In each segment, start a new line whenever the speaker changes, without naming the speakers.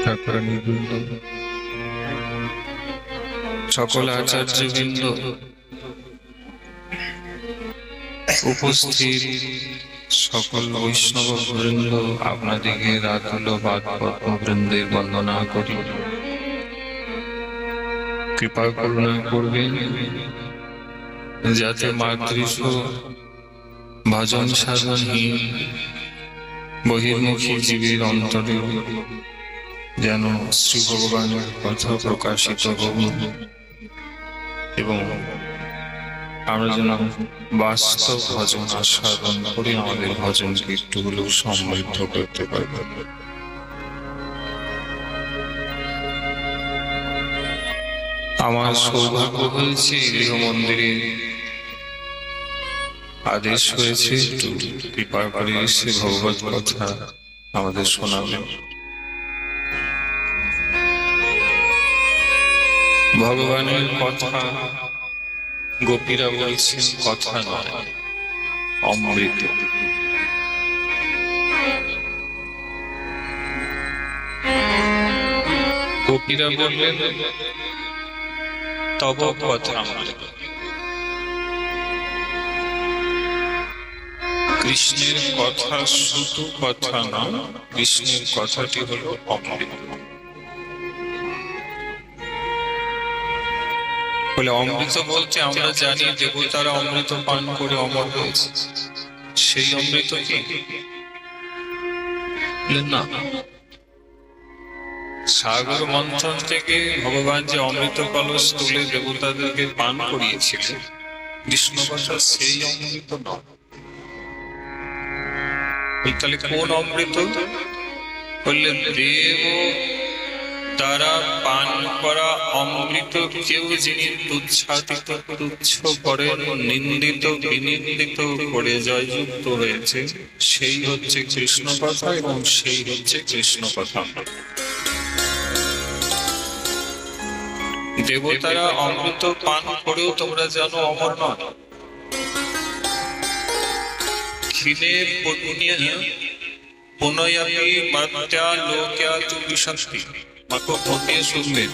ঠাকুরানীবৃন্দ, সকল আচার্যবৃন্দ, উপস্থিত সকল বৈষ্ণব বৃন্দ, আপনাদিকে রাতুল পদ্মবৃন্দের বন্দনা করি। কৃপা করুণা করবেন যাতে মাতৃশ ভজন সাধনহীন বহির্মুখী জীবের অন্তরে যেন শ্রী ভগবানের কথা প্রকাশিত হোক এবং আমরা যেন বাস্তব ভজন আস্বাদন করে আমাদের ভজন কীর্তনগুলো সমৃদ্ধ করতে পারব। আমার সৌভাগ্য হয়েছে গৃহ মন্দিরে আদেশ হয়েছে একটু কৃপা করে সে ভগবত কথা আমাদের শোনাবেন। ভগবানের কথা গোপীরা বলছেন কথা নয়, অমৃত। গোপীরা বললেন তব কথা অমৃত। কৃষ্ণের কথা শুধু কথা না, কৃষ্ণের কথাটি হলো অমৃত। বলে অমৃত বলতে আমরা জানি দেবতারা অমৃত পান করে অমর হয়েছে, সেই অমৃত কি না? সাগর মন্থন থেকে ভগবান যে অমৃত কলস তুলে দেবতাদেরকে পান করিয়েছিলেন, কৃষ্ণ কথা সেই অমৃত নয়। তাহলে কোন অমৃত? বললেন দেব তারা পান করা অমৃত কেউ যিনি তুচ্ছাতিত তুচ্ছ করেন, নিন্দিত বিনিন্দিত করে জয়যুক্ত হয়েছে, সেই হচ্ছে কৃষ্ণ কথা এবং সেই হচ্ছে কৃষ্ণ কথা। দেবতারা অমৃত পান করেও তোমরা জানো অমর নয়। ক্ষীণে পুণ্যে পুনয়াপি মর্ত্য লোক্যাৎ বিশন্তি। মাকে মন দিয়ে শুনবেন,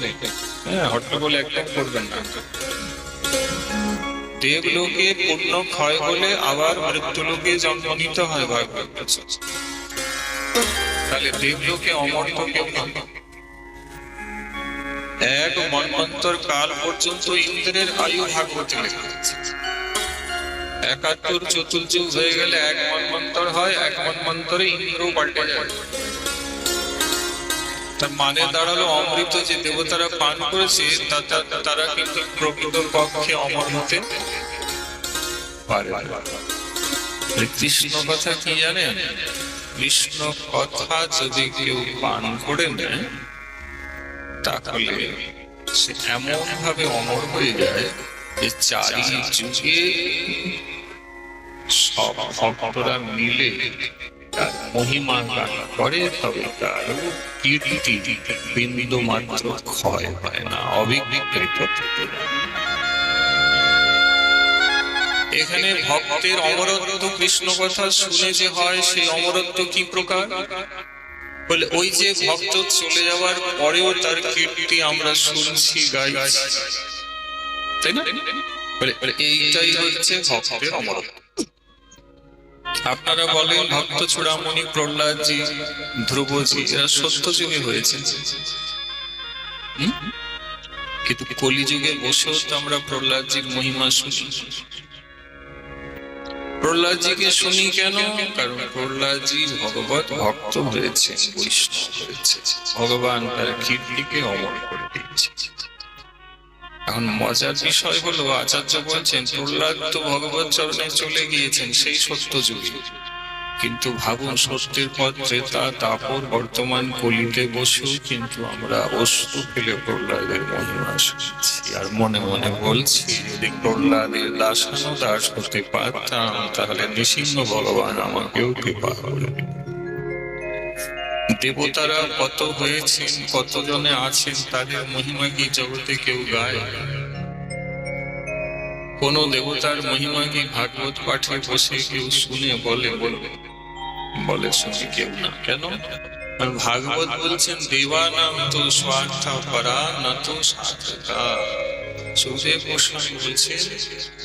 হট্টগোল একদম করবেন না। দেবলোকে পুণ্য ক্ষয় হলে আবার মৃত্যুলোকে জন্ম নিতে হয় ভাগবত। তাহলে দেবলোকে অমর তো কেউ না। এক মন্বন্তর কাল পর্যন্ত ইন্দ্রের আয়ু ভাগবতে লেখা আছে। ৭১ চতুর্যুগ হয়ে গেলে এক মন্বন্তর হয়, এক মন্বন্তরে ইন্দ্র পাল্টে যায়। তার মানে দাঁড়ালো অমৃত যে দেবতারা পান করেছে তারা কিন্তু প্রকৃত পক্ষে অমর হতে পারে। কৃষ্ণ কথা কি জানেন? কৃষ্ণ কথা যদি কেউ পান করে নেয় তাহলে সে এমন ভাবে অমর হয়ে যায় যে চারি যুগে সব ভক্তরা মিলে তার মহিমা গান করে, তবে তার কীর্তি বিন্দু মাত্র ক্ষয় হয় না, অবিকৃত। এখানে ভক্তের অমরত্ব কৃষ্ণ কথা শুনে যে হয়, সেই অমরত্ব কি প্রকার? বলে ওই যে ভক্ত চলে যাওয়ার পরেও তার কীর্তি আমরা শুনছি, গাইছি, তাই না? বলে এইটাই হচ্ছে ভক্তের অমরত্ব। আপনারা বলেন ভক্ত চূড়ামণি, প্রহ্লাদজি, ধ্রুবজি এরা সত্য যুগে হয়েছে, কিন্তু কলিযুগে বসেও তো আমরা প্রহ্লাদজির মহিমা শুনি। প্রহ্লাদজিকে শুনি কেন? কারণ প্রহ্লাদজি ভগবত ভক্ত হয়েছে, বৈষ্ণব হয়েছে, ভগবান তার কীর্তিকে অমর করে দিয়েছে। এখন মজার বিষয় হলো আচার্য বলছেন প্রহ্লাদ তো ভগবত চরণে চলে গিয়েছেন সেই সত্য যুগে, কিন্তু ভাবুন সত্যের পথ ত্রেতা তাপর বর্তমান কলিতে বসেও কিন্তু আমরা অশ্রু ফেলে প্রহ্লাদের মহিমা শুনছি আর মনে মনে বলছি যদি প্রহ্লাদের দাসানো দাস হতে পারতাম তাহলে নৃসিংহ ভগবান আমাকেও কৃপা করে। দেবতারা কত হয়েছেন, কতজনে আছেন, তাদের মহিমা কি জগতে কেউ গায়? কোন দেবতার মহিমা কি ভাগবত পাঠে বসে কেউ শুনে বলে? বলে শুনে কেউ না। কেন? আর ভাগবত বলছেন দেবানাম তো স্বার্থ পরা না তো সাধকা। সুখদেব গোস্বামী বলছেন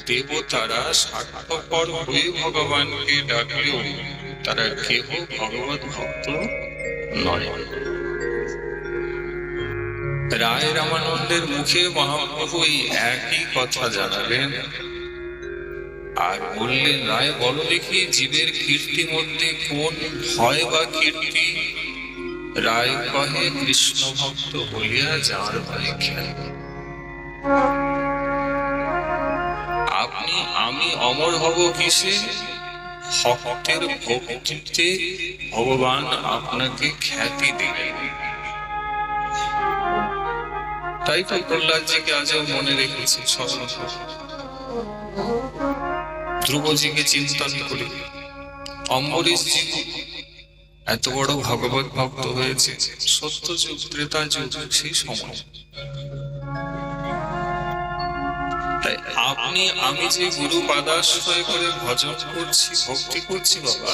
দেবতারা স্বার্থপর হয়ে ভগবানকে ডাকলেও তারা কেহ ভগবত ভক্ত নয়। রায় রামানন্দের মুখে মহাপ্রভু এই একই কথা জানালেন আর বললেন, রায় বলো দেখি জীবের কীর্তি মধ্যে কোন ভয় বা কীর্তি? রায় কহে কৃষ্ণ ভক্ত বলিয়া যার ভয় খেল। আপনি আমি অমর হব কিসে? ভক্তের ভক্তিতে ভগবান আপনাকে খ্যাতি দিবেন। তাই তো প্রহ্লাদজিকে আজও মনে রেখেছি স্মরণ। ধ্রুবজিকে চিন্তন করি, অম্বরীশজি এত বড় ভগবত ভক্ত হয়েছে সত্য যুগ ত্রেতা যুগ সেই সময়। তাই আপনি আমি যে গুরু পাদাশ্রয় করে ভজন করছি, ভক্তি করছি বাবা,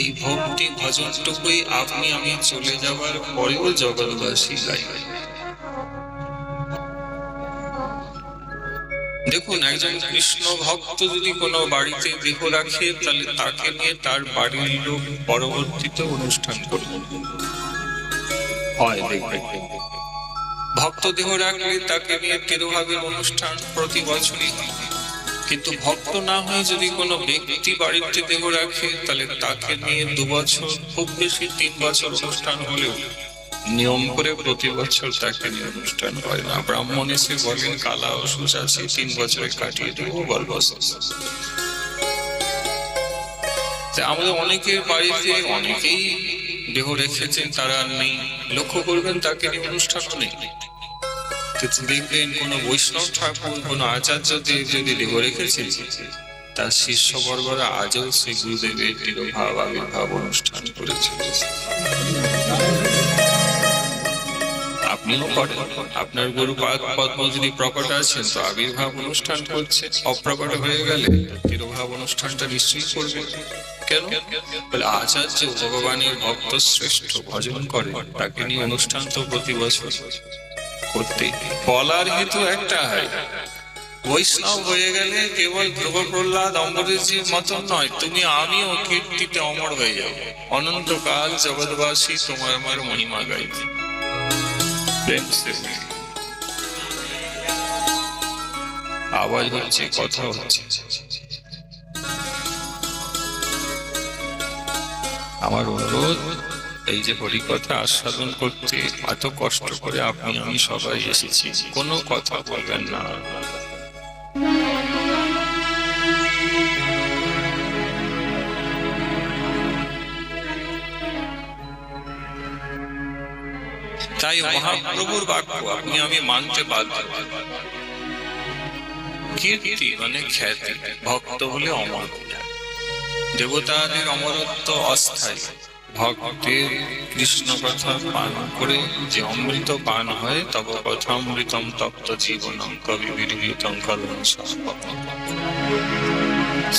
এই ভক্তি ভজনটুকুই আপনি আমি চলে যাবার পরেও জগৎবাসী গাইবে। দেখুন, একজন কৃষ্ণ ভক্ত যদি কোনো বাড়িতে দেহ রাখে তাহলে তাকে নিয়ে তার বাড়ির লোক পরবর্তীতে অনুষ্ঠান করবে। হয় দেখবে ভক্ত দেহ রাখলে তাকে নিয়ে তিরোভাবের অনুষ্ঠান প্রতি বছরই হয়। কিন্তু ভক্ত না হয়ে যদি কোনো ব্যক্তি বাড়িতে দেহ রাখে তাহলে তাকে নিয়ে 2 বছর, খুব বেশি 3 বছর অনুষ্ঠান হলেও নিয়ম করে প্রতি বছর তাকে নিয়ে অনুষ্ঠান হয় না। ব্রাহ্মণ এসে বলেন কালা অসুচ আছে, 3 বছরে কাটিয়ে দেবো গল্প। আমাদের অনেকের বাড়িতে অনেকেই দেহ রেখেছেন, তারা নেই, লক্ষ্য করবেন তাকে নিয়ে অনুষ্ঠান নেই। কিন্তু দেখবেন কোন বৈষ্ণব ঠাকুর, কোন আচার্য দেব যদি দেহ রেখেছেন, তার শিষ্যবর্গরা আজও শ্রী গুরুদেবের তিরোভাব আবির্ভাব অনুষ্ঠান করে চলেছে। আপনিও করেন, আপনার গুরু পদ্ম যদি প্রকট আছেন তো আবির্ভাব অনুষ্ঠান করছে, অপ্রকট হয়ে গেলে তিরোভাব অনুষ্ঠানটা নিশ্চয়ই করবে। কেন? বলে আচার্য ভগবানের ভক্ত শ্রেষ্ঠ ভজন করে, তাকে নিয়ে অনুষ্ঠান তো প্রতি বছর করতে। বলার হেতু একটা হয়, বৈষ্ণব হয়ে গেলে কেবল ধ্রুব প্রহ্লাদ অম্বরীশজির মতন নয়, তুমি আমিও কীর্তিতে অমর হয়ে যাবো, অনন্তকাল জগৎবাসী তোমার আমার মহিমা গাইবে। আওয়াজ হচ্ছে, কথা হচ্ছে। আমার অনুরোধ, এই যে হরিকথা আস্বাদন করতে এত কষ্ট করে আপনি আমি সবাই এসেছি, কোনো কথা বলবেন না। তাই মহাপ্রভুর বাক্য আপনি আমি মানতে বাধ্য। কীর্তি মানে খ্যাতি, ভক্ত হলে অমর। দেবতাদের অমরত্ব অস্থায়ী, ভক্তের কৃষ্ণ কথা পান করে যে অমৃত পান হয়, তব কথামৃতম তপ্ত জীবনম কবি বিরহিতং কলম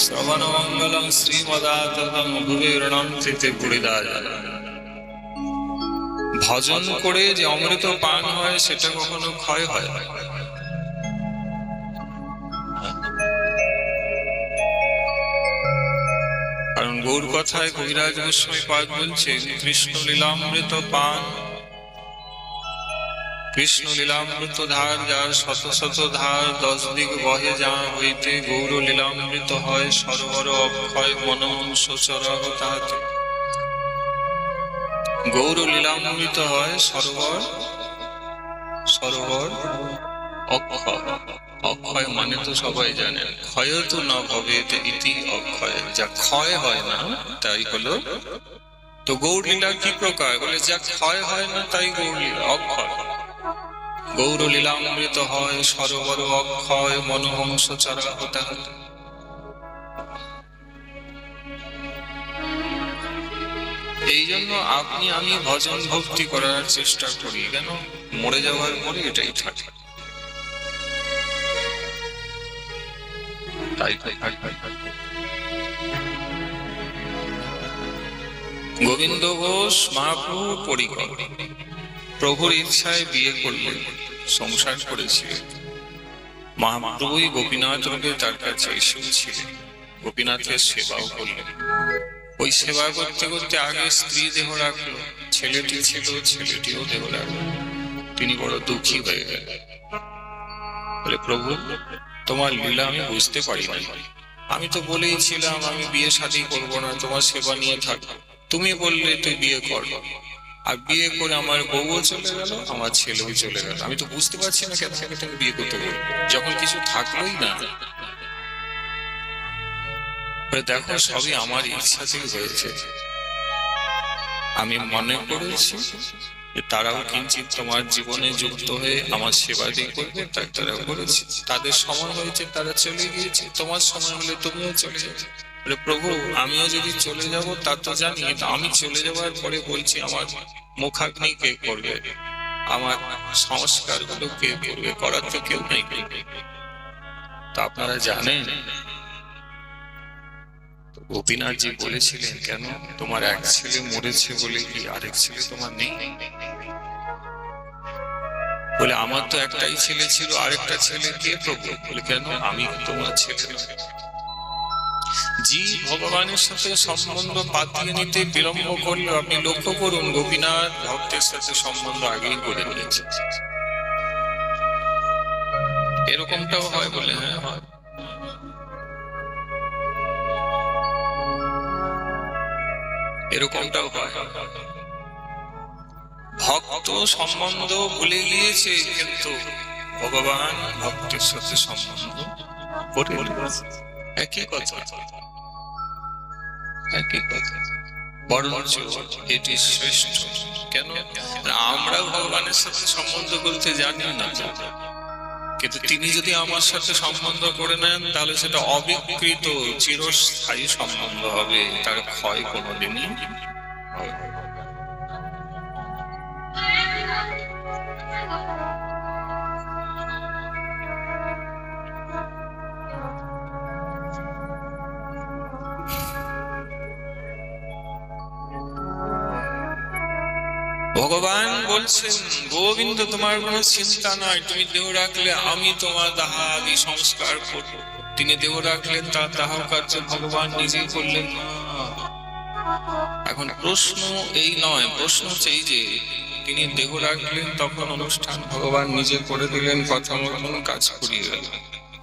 শ্রবণ মঙ্গলম শ্রীমদাততম ভুবীর্ণম তৃতে পুরিদায়। ভজন করে যে অমৃত পান হয় সেটা কখনো ক্ষয় হয় না। কারণ গৌর কথায় কবিরাজ গোস্বামী পাদ বলছেন, কৃষ্ণ লীলামৃত পান, কৃষ্ণ লীলামৃত ধার, যার শত শত ধার 10 দিক বহে যা হইতে, গৌর লীলামৃত হয় সরোবর অক্ষয় মনমংস চরহ তাহাতে। গৌর লীলামৃত হয় সরোবর, সরোবর অক্ষয়। অক্ষয় মানে তো সবাই জানেন, ক্ষয় তো না ভবে ইতি অক্ষয়, যা ক্ষয় হয় না তাই হলো। তো গৌর লীলা কি প্রকার? বলে যা ক্ষয় হয় না তাই গৌর লীলা অক্ষয়। গৌর লীলামৃত হয় সরোবর অক্ষয় মনহংস চরহ তাহাতে। এই জন্য আপনি আমি ভজন ভক্তি করার চেষ্টা করি, কেন মরে যাওয়ার পরে এটাই থাকে। গোবিন্দ ঘোষ মহাপ্রভু পরিকর প্রভুর ইচ্ছায় বিয়ে করলেন, সংসার করেছিলেন। মহাপ্রভুই গোপীনাথ রূপে তার কাছে এসেছিলেন, গোপীনাথের সেবাও করলেন। ওই সেবা করতে করতে আগে স্ত্রী দেহ রাখলো, ছেলেটি ছিল, ছেলেটিও দেহ রাখলো। তিনি বড় দুঃখী হয়ে গেলেন। বলে, প্রভু তোমার লীলা আমি বুঝতে পারি না। আমি তো বলেইছিলাম আমি বিয়ে শাদী করবো না, তোমার সেবা নিয়ে থাকবো। তুমি বললে তুই বিয়ে কর, আর বিয়ে করে আমার বউও চলে গেল, আমার ছেলেও চলে গেল। আমি তো বুঝতে পারছি না কেন তুমি বিয়ে করতে বলবো, যখন কিছু থাকলোই না। দেখো সবই আমার ইচ্ছাতেই হয়েছে। আমি মনে করেছি যে তারাও কিঞ্চিত তোমার জীবনে যুক্ত হয়ে আমার সেবা দিয়ে করবে, তাই তারাও করেছে। তাদের সময় হয়েছে, তারা চলে গিয়েছে, তোমার সময় হলে তুমিও চলে যাবে। প্রভু আমিও যদি চলে যাব তা তো জানি, আমি চলে যাওয়ার পরে বলছি আমার মুখাগ্নি কে করবে, আমার সংস্কার গুলো কে করবে, করার তো কেউ নেই। তা আপনারা জানেন গোপীনাথজি বলেছিলেন, কেন তোমার এক ছেলে মরেছে বলে কি আরেক ছেলে তোমার নেই? বলে আমার তো একটাই ছেলে ছিল, আরেকটা ছেলে কে প্রভু? বলে কেন আমি তোমার ছেলে নয়। জি ভগবানের সাথে সম্বন্ধ পাতিয়ে নিতে বিলম্ব করলে আপনি লক্ষ্য করুন গোপীনাথ ভক্তের সাথে সম্বন্ধ আগেই করে নিয়েছে। এরকমটাও হয়? বলে হ্যাঁ হয়। এরকমটাও হয়। ভক্ত সম্বন্ধ ভুলে গিয়েছে, কিন্তু ভগবান ভক্তের সাথে সম্বন্ধ করে নিয়েছে। একই কথা, একই কথা, বরঞ্চ এটি শ্রেষ্ঠ। কেন? আমরা ভগবানের সাথে সম্বন্ধ করতে জানি না, কিন্তু তিনি যদি আমার সাথে সম্বন্ধ করে নেন তাহলে সেটা অবিকৃত চিরস্থায়ী সম্বন্ধ হবে, তার ক্ষয় কোনোদিনই হবে না। ভগবান বলছেন গোবিন্দ তোমার কোনো চিন্তা নাই, তুমি দেহ রাখলে আমি তোমার দাহ আদি সংস্কার করব। তিনি দেহ রাখলেন, তার দাহ কার্য ভগবান নিজেই করলেন। এখন প্রশ্ন এই নয়, প্রশ্ন হচ্ছে এই যে তিনি দেহ রাখলেন তখন অনুষ্ঠান ভগবান নিজে করে দিলেন, কথা মতন কাজ করিয়ে গেলেন।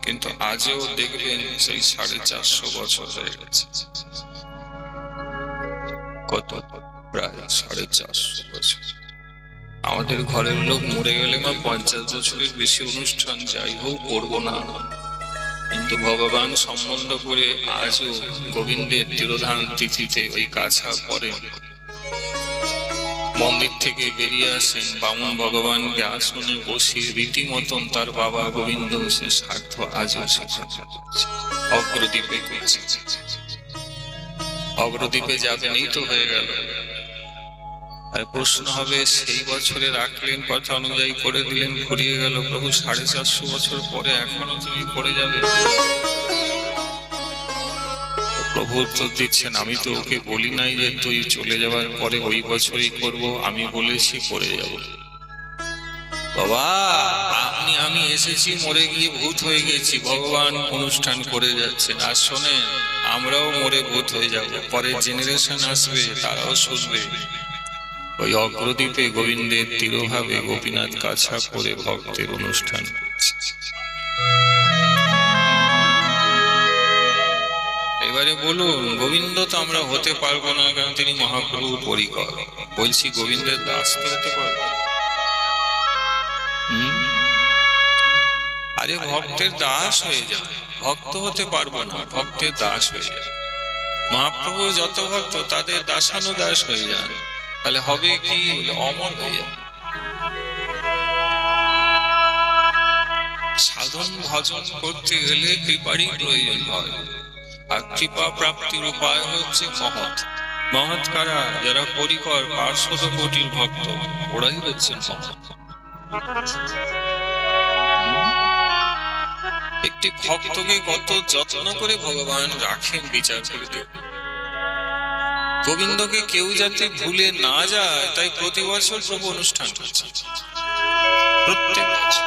কিন্তু আজও দেখবেন সেই 450 বছর হয়ে গেছে। কত? প্রায় 450 বছর। আমাদের ঘরের লোক মরে গেলে 50 বছরের বেশি অনুষ্ঠান যাই হোক করবো না, কিন্তু ভগবান সম্বন্ধ করে আজও গোবিন্দের তিরোধান তিথিতে ওই কাছা পরে মন্দির থেকে বেরিয়ে আসেন, বামুন ভগবানকে আসনে বসিয়ে রীতিমতন তার বাবা গোবিন্দ সে স্বার্থ আজও অগ্রদ্বীপে করছে। অগ্রদ্বীপে যাবেন এই তো হয়ে গেল। আর প্রশ্ন হবে সেই বছরে রাখলেন, কথা অনুযায়ী করে দিলেন, ঘুরিয়ে গেল, প্রভু 450 বছর পরে এখনো তুমি করে যাবে? প্রভু উত্তর দিচ্ছেন, আমি তো ওকে বলি নাই যে তুই চলে যাওয়ার পরে ওই বছরই করব, আমি বলেছি করে যাব। বাবা আমি এসেছি, মরে গিয়ে ভূত হয়ে গেছি, ভগবান অনুষ্ঠান করে যাচ্ছেন। আর শোনেন আমরাও মরে ভূত হয়ে যাব, পরের জেনারেশন আসবে, তারাও শুনবে। ওই অগ্রদ্বীপে গোবিন্দের তিরোভাবে গোপীনাথ কাছা করে ভক্তের অনুষ্ঠান করছে। এবারে বলুন গোবিন্দ তো আমরা হতে পারবো না, কারণ তিনি মহাপ্রভু পরিকর। বলছি গোবিন্দের দাস তো হতে পারবো। আরে ভক্তের দাস হয়ে যান, ভক্ত হতে পারবো না, ভক্তের দাস হয়ে যান। মহাপ্রভু যত ভক্ত তাদের দাসানুদাস হয়ে যান, তাহলে হবে কি? অমর হয়ে যাবে। সাধন ভজন করতে গেলে কৃপারই প্রয়োজন হয়, আর কৃপা প্রাপ্তির উপায় হচ্ছে মহৎ। মহৎ কারা? যারা পরিকর 500 কোটির ভক্ত, ওরাই হচ্ছেন মহৎ। একটি ভক্তকে কত যত্ন করে ভগবান রাখেন বিচার করে দেন। গোবিন্দকে কেউ যাতে ভুলে না যায়, তাই প্রতি বছর প্রভু অনুষ্ঠান করছে, প্রত্যেক বছর।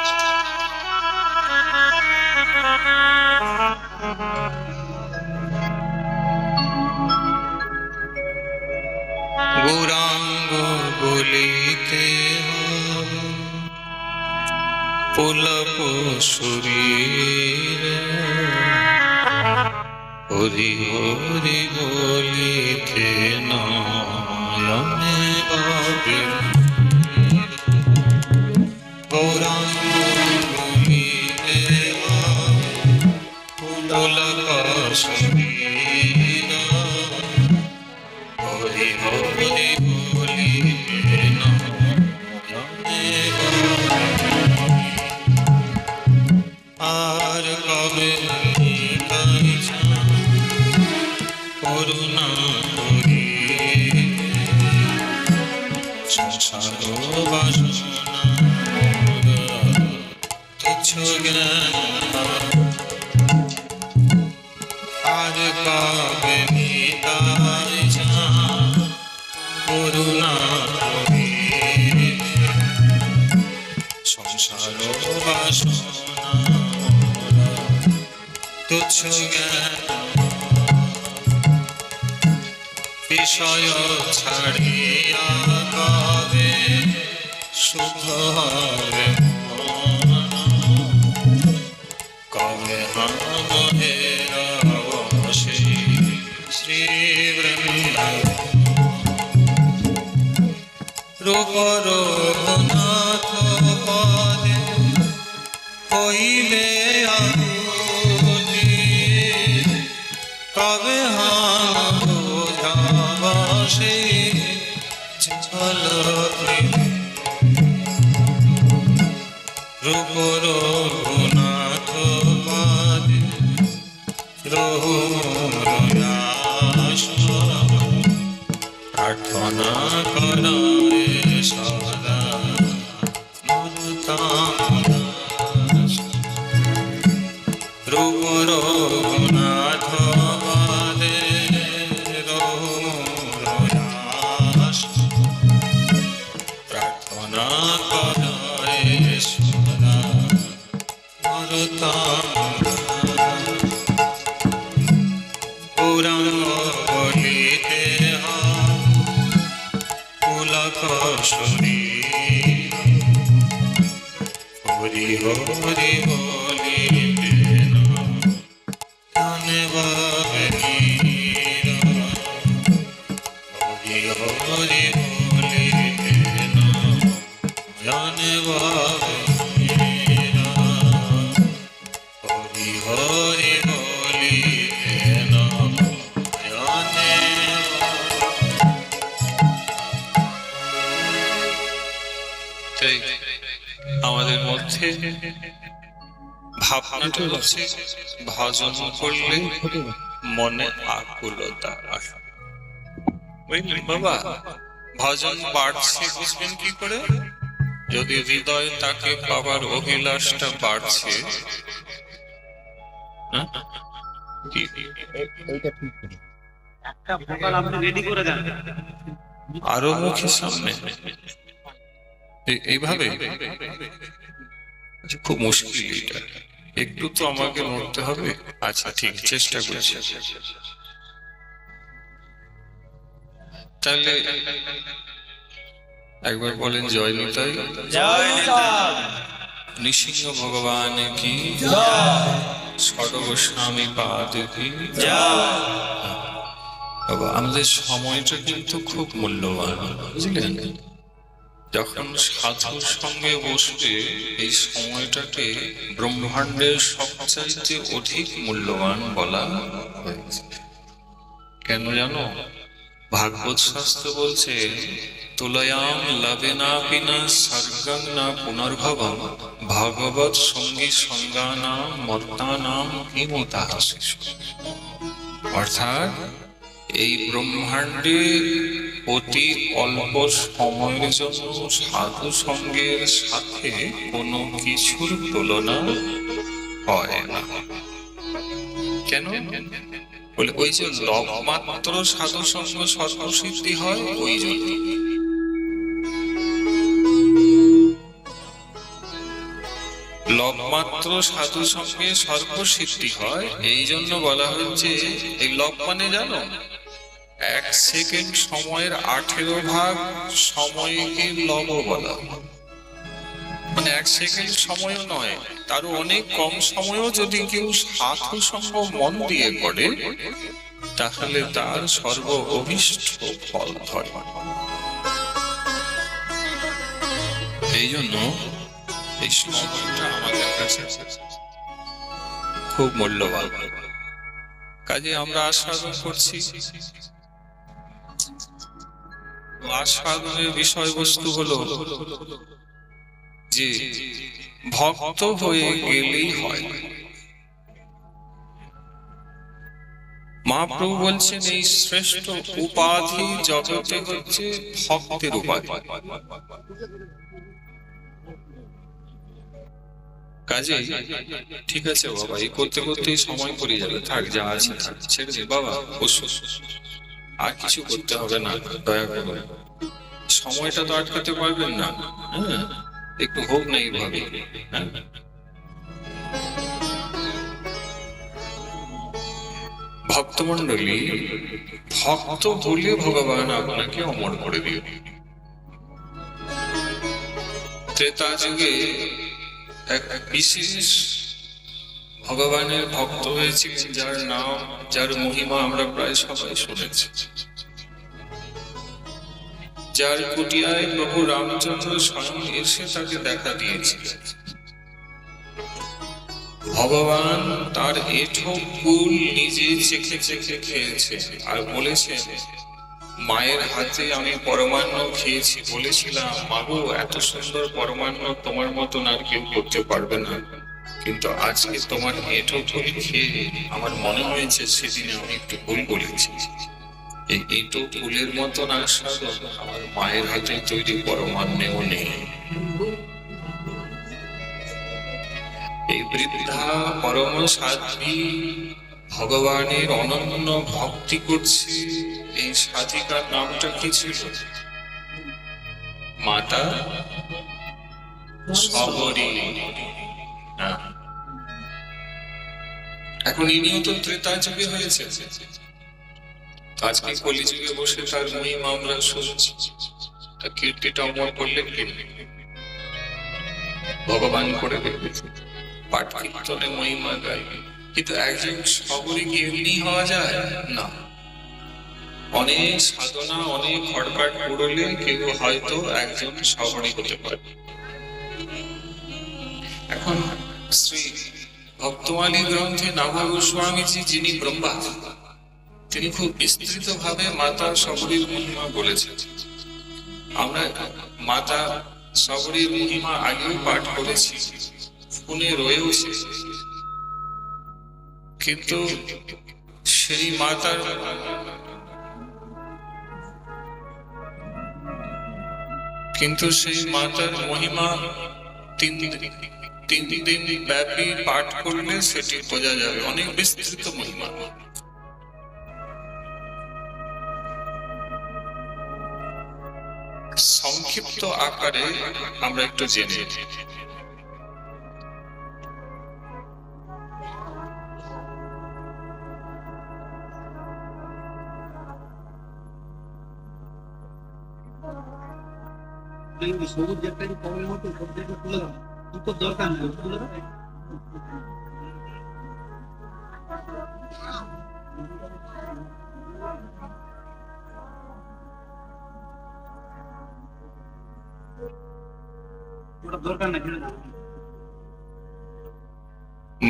গৌরাঙ্গ বলিতে পুলক শরীর, হরি হরি বলিতে নয়নে ভাবে। গৌরাঙ্গ বলিতে পুলক শরীর, হরি হরি বলিতে নয়নে ভাবে। আর কবে করুণা করি সংসার বাসনা তুচ্ছ জ্ঞান। আর কবে মিটাই করুণা করি সংসার বাসনা তুচ্ছ জ্ঞান। বিষয় ছাড়িয়া কবে শুদ্ধ হবে মন, কবে হামের বসে শ্রী বৃন্দাবন। রূপ রঘুনাথ পদে হইবে আকুতি, কবে বসে ঝলকে। রূপ রঘুনাথ পদে রঘুরাস, প্রার্থনা করে সদা নরোত্তম দাস। রূপ রঘুনাথ পদে রঘুরাস, প্রার্থনা করে সদা নরোত্তম দাস। গৌরাঙ্গ বলিতে পুলক শরীর, হরি হরি বলিতে নয়নে ভাবে। হরি হরি বলিতে নয়নে ভাবে। হরি হরি বলিতে নয়নে। আমাদের মধ্যে ভাবনাটা হচ্ছে ভজন করলে মনে আকুলতা আসে, বুঝলেন বাবা? ভজন বাড়ছে বুঝবেন কি করে? যদি হৃদয় তাকে পাবার অভিলাষটা বাড়ছে, আরো মুখের সামনে এইভাবে খুব মুশকিল। এটা একটু তো আমাকে মরতে হবে। আচ্ছা ঠিক, চেষ্টা করছি। তাহলে একবার বলেন জয় নিতাই।
জয় নিতাই।
নৃসিংহ ভগবান কি, সর্বস্বামী পাদ কি। আমাদের সময়টা কিন্তু খুব মূল্যবান, বুঝলেন? যখন সাধুর সঙ্গে বসবে, এই সময়টাকে ব্রহ্মাণ্ডের সবচাইতে অধিক মূল্যবান বলা হয়েছে। কেন জানো? ভাগবত শাস্ত্র বলছে, তুলয়াম লাভেনা পিনা স্বর্গং না পুনর্ভবম ভাগবত সঙ্গী সঙ্গানাম মর্তানাম কিমুতাহ শিশু। অর্থাৎ এই ব্রহ্মাণ্ডে অতি অল্প সময়ের জন্য সাধু সঙ্গের সাথে কোনো কিছুর তুলনা হয় না। কেন? বলে ওই যে লবমাত্র সাধু সঙ্গ সর্বসিদ্ধি হয়, ওই জন্য লবমাত্র সাধু সঙ্গে সর্বসিদ্ধি হয়। এই জন্য বলা হচ্ছে, এই লব মানে জানো, 1 সেকেন্ড সময়ের 18 ভাগ সময়কে লব বলা হয়। মানে 1 সেকেন্ড সময়ও নয়, তারও অনেক কম সময়ও যদি কেউ সাধু সঙ্গ মন দিয়ে করে, তাহলে তার সর্ব অভীষ্ট ফল হয়। এই জন্য এই সময়টা আমাদের কাছে খুব মূল্যবান। কাজে আমরা আস্বাদন করছি। আস্বাদনের বিষয়বস্তু হলো যে ভক্ত হয়ে গেলেই হয়। মহাপ্রভু বলছেন, এই শ্রেষ্ঠ উপাধি জগতে হচ্ছে ভক্তের উপাধি। কাজে ঠিক আছে বাবা, এই করতে করতেই সময় পড়ে যাবে, থাক যা আছে থাক, ছেড়ে দে বাবা, আর কিছু করতে হবে না, দয়া করে। সময়টা তো আটকাতে পারবেন না, হ্যাঁ, একটু হোক না এইভাবে। ভক্তমন্ডলী, ভক্ত হলে ভগবান আপনাকে অমর করে দিও। ত্রেতা যুগে এক বিশেষ ভগবানের ভক্ত হয়েছিলেন, যার নাম, যার মহিমা আমরা প্রায় সবাই শুনেছি, যার কুটিয়ায় প্রভু রামচন্দ্র স্বয়ং এসে তাকে দেখা দিয়েছিলেন। ভগবান তার এঁঠো ফুল নিজে চেখে চেখে খেয়েছে আর বলেছেন, মায়ের হাতে আমি পরমান্ন খেয়েছি, বলেছিলাম মাগো এত সুন্দর পরমান্ন তোমার মতন আর কেউ করতে পারবে না, কিন্তু আজকে তোমার এঁঠো ফুল খেয়ে আমার মনে হয়েছে সেদিনে আমি একটু ভুল বলেছি। এই এঁঠো ফুলের মতন আস্বাদন আমার মায়ের হাতে তৈরি পরমান্নেও নেই। এই বৃদ্ধা পরম সাধ্বী ভগবানের অনন্য ভক্তি করছে। এই সাধিকার নামটা কি ছিল? মাতা শবরী। এখন ইনিও তো ত্রেতা যুগে হয়েছে, আজকে কলিযুগে বসে তার মহিমা আমরা শুনছি। তার কীর্তিটা অমর করলে ভগবান করে দেখেছে, পাঠ কীর্তনে মহিমা গায়। কিন্তু একজন শবরী কি এমনি হওয়া যায় না? অনেক সাধনা, অনেক খড়কাট পুরলে কেউ হয়তো একজন শবরী হতে পারে। এখন শ্রী ভক্তমালী গ্রন্থে নাভা গোস্বামীজি, যিনি ব্রহ্মা, তিনি খুব বিস্তৃত ভাবে মাতা শবরীর মহিমা বলেছেন। আমরা মাতা শবরীর মহিমা আগেও পাঠ করেছি, শুনে রয়েছে, কিন্তু সেই মাতার মহিমা 3 দিন ব্যাপী পাঠ করলে সেটি বোঝা যাবে, অনেক বিস্তৃত মহিমা। সংক্ষিপ্ত আকারে আমরা একটু জেনে
সবুজ একটা কমের মতো সব জায়গায় তুলে দাও, তো দরকার নেই, তুলে দাও। দরকার নেই।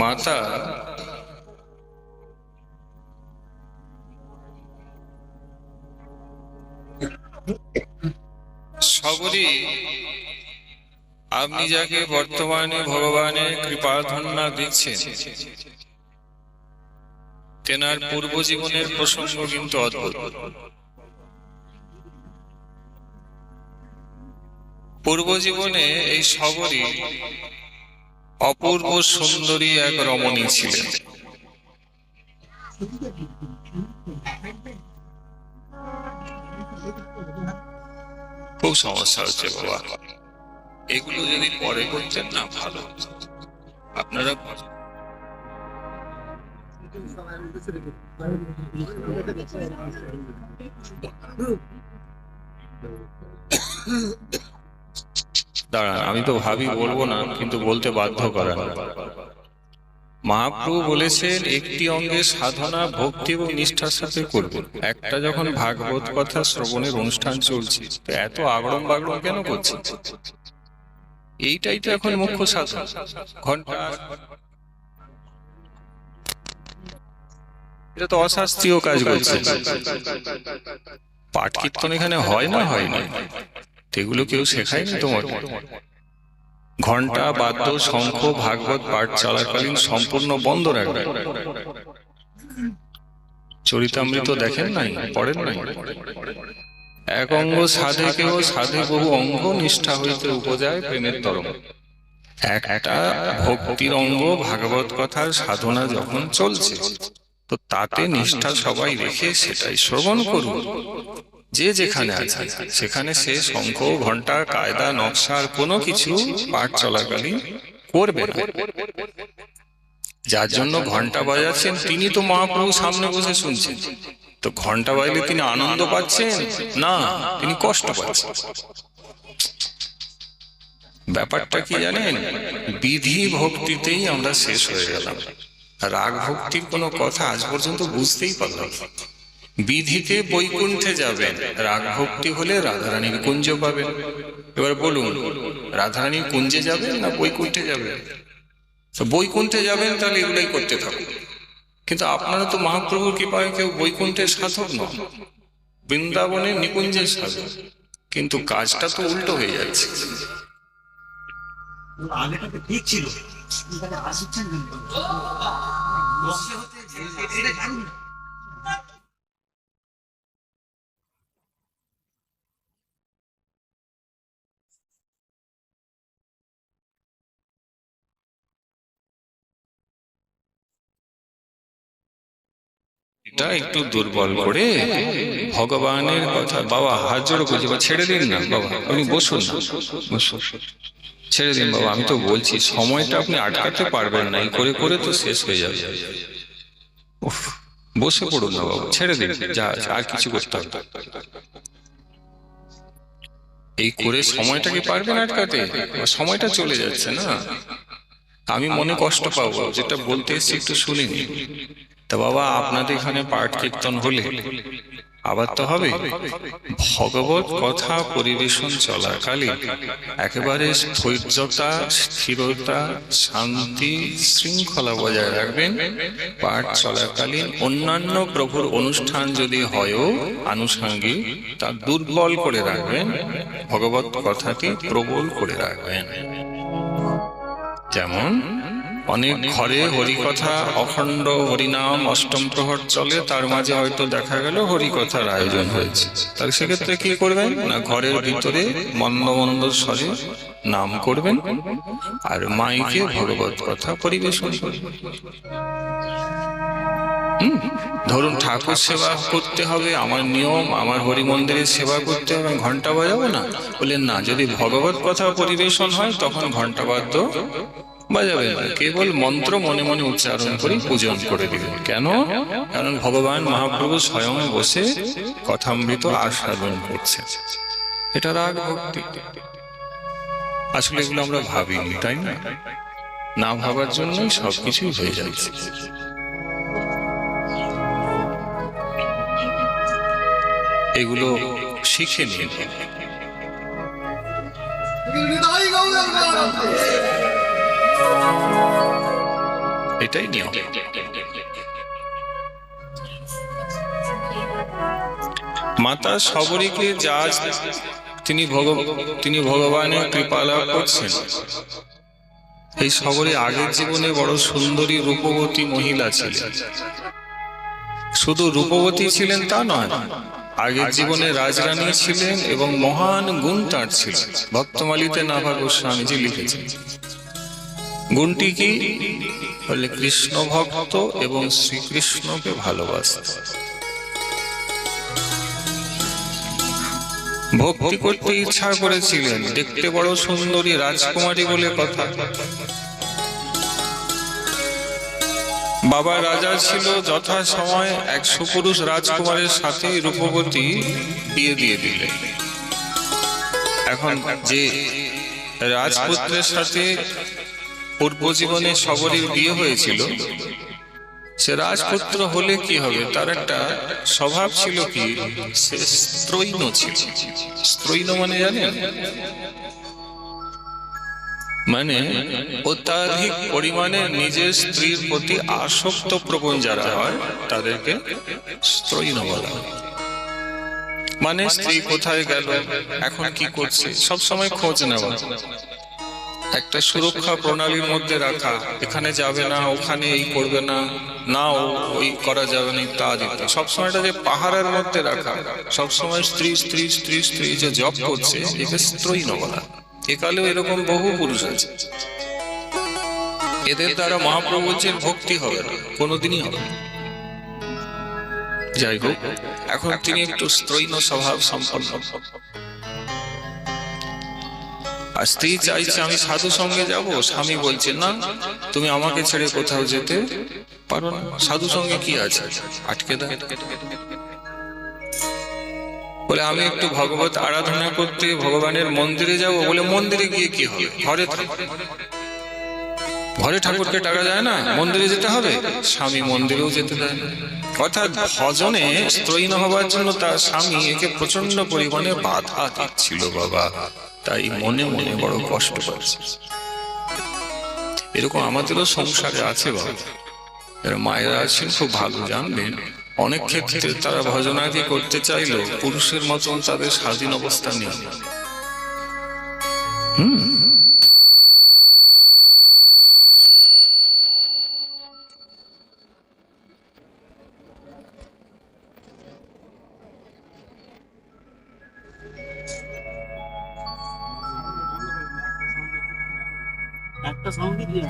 মাতা শবরী, আপনি যাকে বর্তমানে ভগবানের কৃপাধন্যা দিচ্ছেন, তেনার পূর্ব জীবনের প্রসঙ্গ কিন্তু অদ্ভুত। পূর্ব জীবনে এই শবরী অপূর্ব সুন্দরী এক রমণী ছিলেন। খুব সমস্যা হচ্ছে বাবা, এগুলো যদি পরে করতেন না ভালো হতো। আপনারা দাঁড়ান, আমি তো ভাবি বলবো না, কিন্তু বলতে বাধ্য করেন। মহাপ্রভু বলেছেন একটি অঙ্গে সাধনা ভক্তি এবং নিষ্ঠার সাথে করবেন। একটা যখন ভাগবত কথা শ্রবণের অনুষ্ঠান চলছে, তো এত আগড়ম বাগড়ম কেন করছে? এইটাই তো এখন মুখ্য সাধনা। ঘন্টা, এটা তো অশাস্ত্রীয় কাজ করছে। পাঠ কীর্তন এখানে হয় না, হয় না, এগুলো কেউ শেখায়নি তোমাকে। ঘন্টা, বাদ্য, শঙ্খ ভাগবত পাঠ চলাকালীন সম্পূর্ণ বন্ধ রাখবে। চরিতামৃত দেখেন নাই, পড়েন নাই? এক অঙ্গ সাধে কেহ সাধে বহু অঙ্গ, নিষ্ঠা হইতে উপজায় প্রেমের তরঙ্গ। একটা ভক্তির অঙ্গ ভাগবত কথার সাধনা যখন চলছে, তো তাতে নিষ্ঠা সবাই রেখে সেটাই শ্রবণ করুন। যে যেখানে আছে সেখানে সে শঙ্খ ঘন্টা কায়দা নকশার কোনো কিছু পাঠ চলাকালীন করবে না। যার জন্য ঘন্টা বাজাচ্ছেন তিনি তো মহাপ্রভু সামনে বসে শুনছেন, তো ঘন্টা বাজলে তিনি আনন্দ পাচ্ছেন না, তিনি কষ্ট পাচ্ছেন। ব্যাপারটা কি জানেন? বিধি ভক্তিতেই আমরা শেষ হয়ে গেলাম। রাগ ভক্তির কোনো কথা আজ পর্যন্ত বুঝতেই পারলাম না। বিধিতে বৈকুণ্ঠে যাবেন, রাগ ভক্তি হলে রাধারানীর কুঞ্জ পাবেন। এবার বলুন, রাধারানীর কুঞ্জে যাবেন না বৈকুণ্ঠে যাবেন? তো বৈকুণ্ঠে যাবেন, তাহলে এগুলাই করতে থাকুন। কিন্তু আপনারা তো মহাপ্রভুর কৃপায় কেউ বৈকুণ্ঠের সাধক নন, বৃন্দাবনের নিকুঞ্জের সাধক, কিন্তু কাজটা তো উল্টো হয়ে যাচ্ছে।
আগেটা তো ঠিক ছিল,
এটা একটু দুর্বল করে ভগবানের কথা। বাবা হাত জোড়ো করছি, ছেড়ে দিন না বাবা, আপনি বসুন না, বসুন, ছেড়ে দিন বাবা। আমি তো বলছি সময়টা আপনি আটকাতে পারবেন না, এই করে করে তো শেষ হয়ে যাবে। উফ, বসে পড়ুন না বাবা, ছেড়ে দিন, যা আর কিছু করতে হবে। এই করে সময়টা কি পারবেন আটকাতে? সময়টা চলে যাচ্ছে না, আমি মনে কষ্ট পাবো। যেটা বলতে এসছি একটু শুনিনি। তা বাবা, আপনাদের এখানে পাঠ কীর্তন হলে আবার তো হবে। ভগবত কথা পরিবেশন চলাকালীন একেবারে ধৈর্যতা, স্থিরতা, শান্তি, শৃঙ্খলা বজায় রাখবেন। পাঠ চলাকালীন অন্যান্য প্রভুর অনুষ্ঠান যদি হয়ও আনুষঙ্গিক, তা দুর্বল করে রাখবেন, ভগবত কথাকে প্রবল করে রাখবেন। যেমন অনেক ঘরে হরিকথা, অখণ্ড হরিনাম অষ্টম প্রহর চলে, তার মাঝে হয়তো দেখা গেল হরিকথার আয়োজন হয়েছে, তাহলে সেক্ষেত্রে কি করবেন না, ঘরের ভিতরে মন্দ মন্দ স্বরে নাম করবেন আর মাইকে ভগবত কথা পরিবেশন করবেন। ধরুন ঠাকুর সেবা করতে হবে, আমার নিয়ম, আমার হরি মন্দিরের সেবা করতে হবে, ঘন্টা বাজাবো না? বললেন না, যদি ভগবত কথা পরিবেশন হয় তখন ঘন্টা বাদ্য বাজাবে না, কেবল মন্ত্র মনে মনে উচ্চারণ করে পূজন করে দিবেন। কেন? কারণ ভগবান মহাপ্রভু স্বয়ং বসে কথামৃত আস্বাদন করছে। এটা রাগ ভক্তি। আসলে এগুলো আমরা ভাবিনি, তাই না? না ভাবার জন্যই সবকিছুই হয়ে যাচ্ছে। এগুলো শিখে নিন। এটাই নিয়ম। মাতা সবরীকে যা তিনি ভগবানের কৃপা লাভ করছেন। এই সবরী আগের জীবনে বড় সুন্দরী রূপবতী মহিলা ছিলেন। শুধু রূপবতী ছিলেন তা নয়, আগের জীবনে রাজরানী ছিলেন এবং মহান গুণ তার ছিল। ভক্তমালিতে নাভা গোস্বামীজি লিখেছেন। গুণটি কি? বলে কৃষ্ণ ভক্ত এবং শ্রীকৃষ্ণকে ভালোবাসত। ভক্তি করতে ইচ্ছা করেছিলেন, দেখতে বড় সুন্দরী রাজকুমারী বলে কথা। বাবা রাজা ছিল, যথা সময় এক সুপুরুষ রাজকুমারের সাথে রূপবতী বিয়ে দিয়ে দিলেন। এখন যে রাজপুত্রের সাথে পূর্ব জীবনে সবরীর বিয়ে হয়েছিল, সে রাজপুত্র হলে কি হবে, তার একটা স্বভাব ছিল কি, সে স্ত্রৈণ ছিল। স্ত্রৈণ মানে জানেন, মানে অত্যাধিক পরিমাণে নিজের স্ত্রীর প্রতি আসক্ত প্রবণ যারা হয় তাদেরকে স্ত্রৈণ বলা হয়। মানে স্ত্রী কোথায় গেল, এখন কি করছে, সব সময় খোঁজ নেওয়া, একটা সুরক্ষা প্রণালীর মধ্যে রাখা, এখানে যাবে না, ওখানে এই করবে না, না ওই করা যাবে না ইত্যাদি। সবসময় এটা যে পাহারার মধ্যে রাখা, সবসময় স্ত্রী স্ত্রী স্ত্রী স্ত্রী যে জপ করছে, একে স্ত্রৈণ বলা। একালেও এরকম বহু পুরুষ আছে, এদের দ্বারা মহাপ্রভুজির ভক্তি হবে না, কোনোদিনই হবে না। যাই হোক, এখন তিনি একটু স্ত্রৈণ স্বভাব সম্পন্ন। আর স্ত্রী চাইছে আমি সাধু সঙ্গে যাব, স্বামী বলছে না, তুমি আমাকে ছেড়ে কোথাও যেতে পারো না, সাধু সঙ্গে কি আছে, আটকে দেয়। বলে আমি একটু ভগবত আরাধনা করতে ভগবানের মন্দিরে যাব, বলে মন্দিরে গিয়ে কি হবে, ঘরে ঘরে ঠাকুরকে ডাকা যায় না, মন্দিরে যেতে হবে। স্বামী মন্দিরেও যেতে দেয় না, অর্থাৎ ভজনে স্ত্রৈণ হবার জন্য তার স্বামী একে প্রচন্ড পরিমাণে বাধা দিচ্ছিল বাবা, তাই মনে মনে বড় কষ্ট পাচ্ছে। এরকম আমাদেরও সংসারে আছে বাবা, যারা মায়েরা আছেন খুব ভালো জানবেন, অনেক ক্ষেত্রে তারা ভজনাদি করতে চাইলেও পুরুষের মতন তাদের স্বাধীন অবস্থা নেই।
একটা সাউন্ড দিয়ে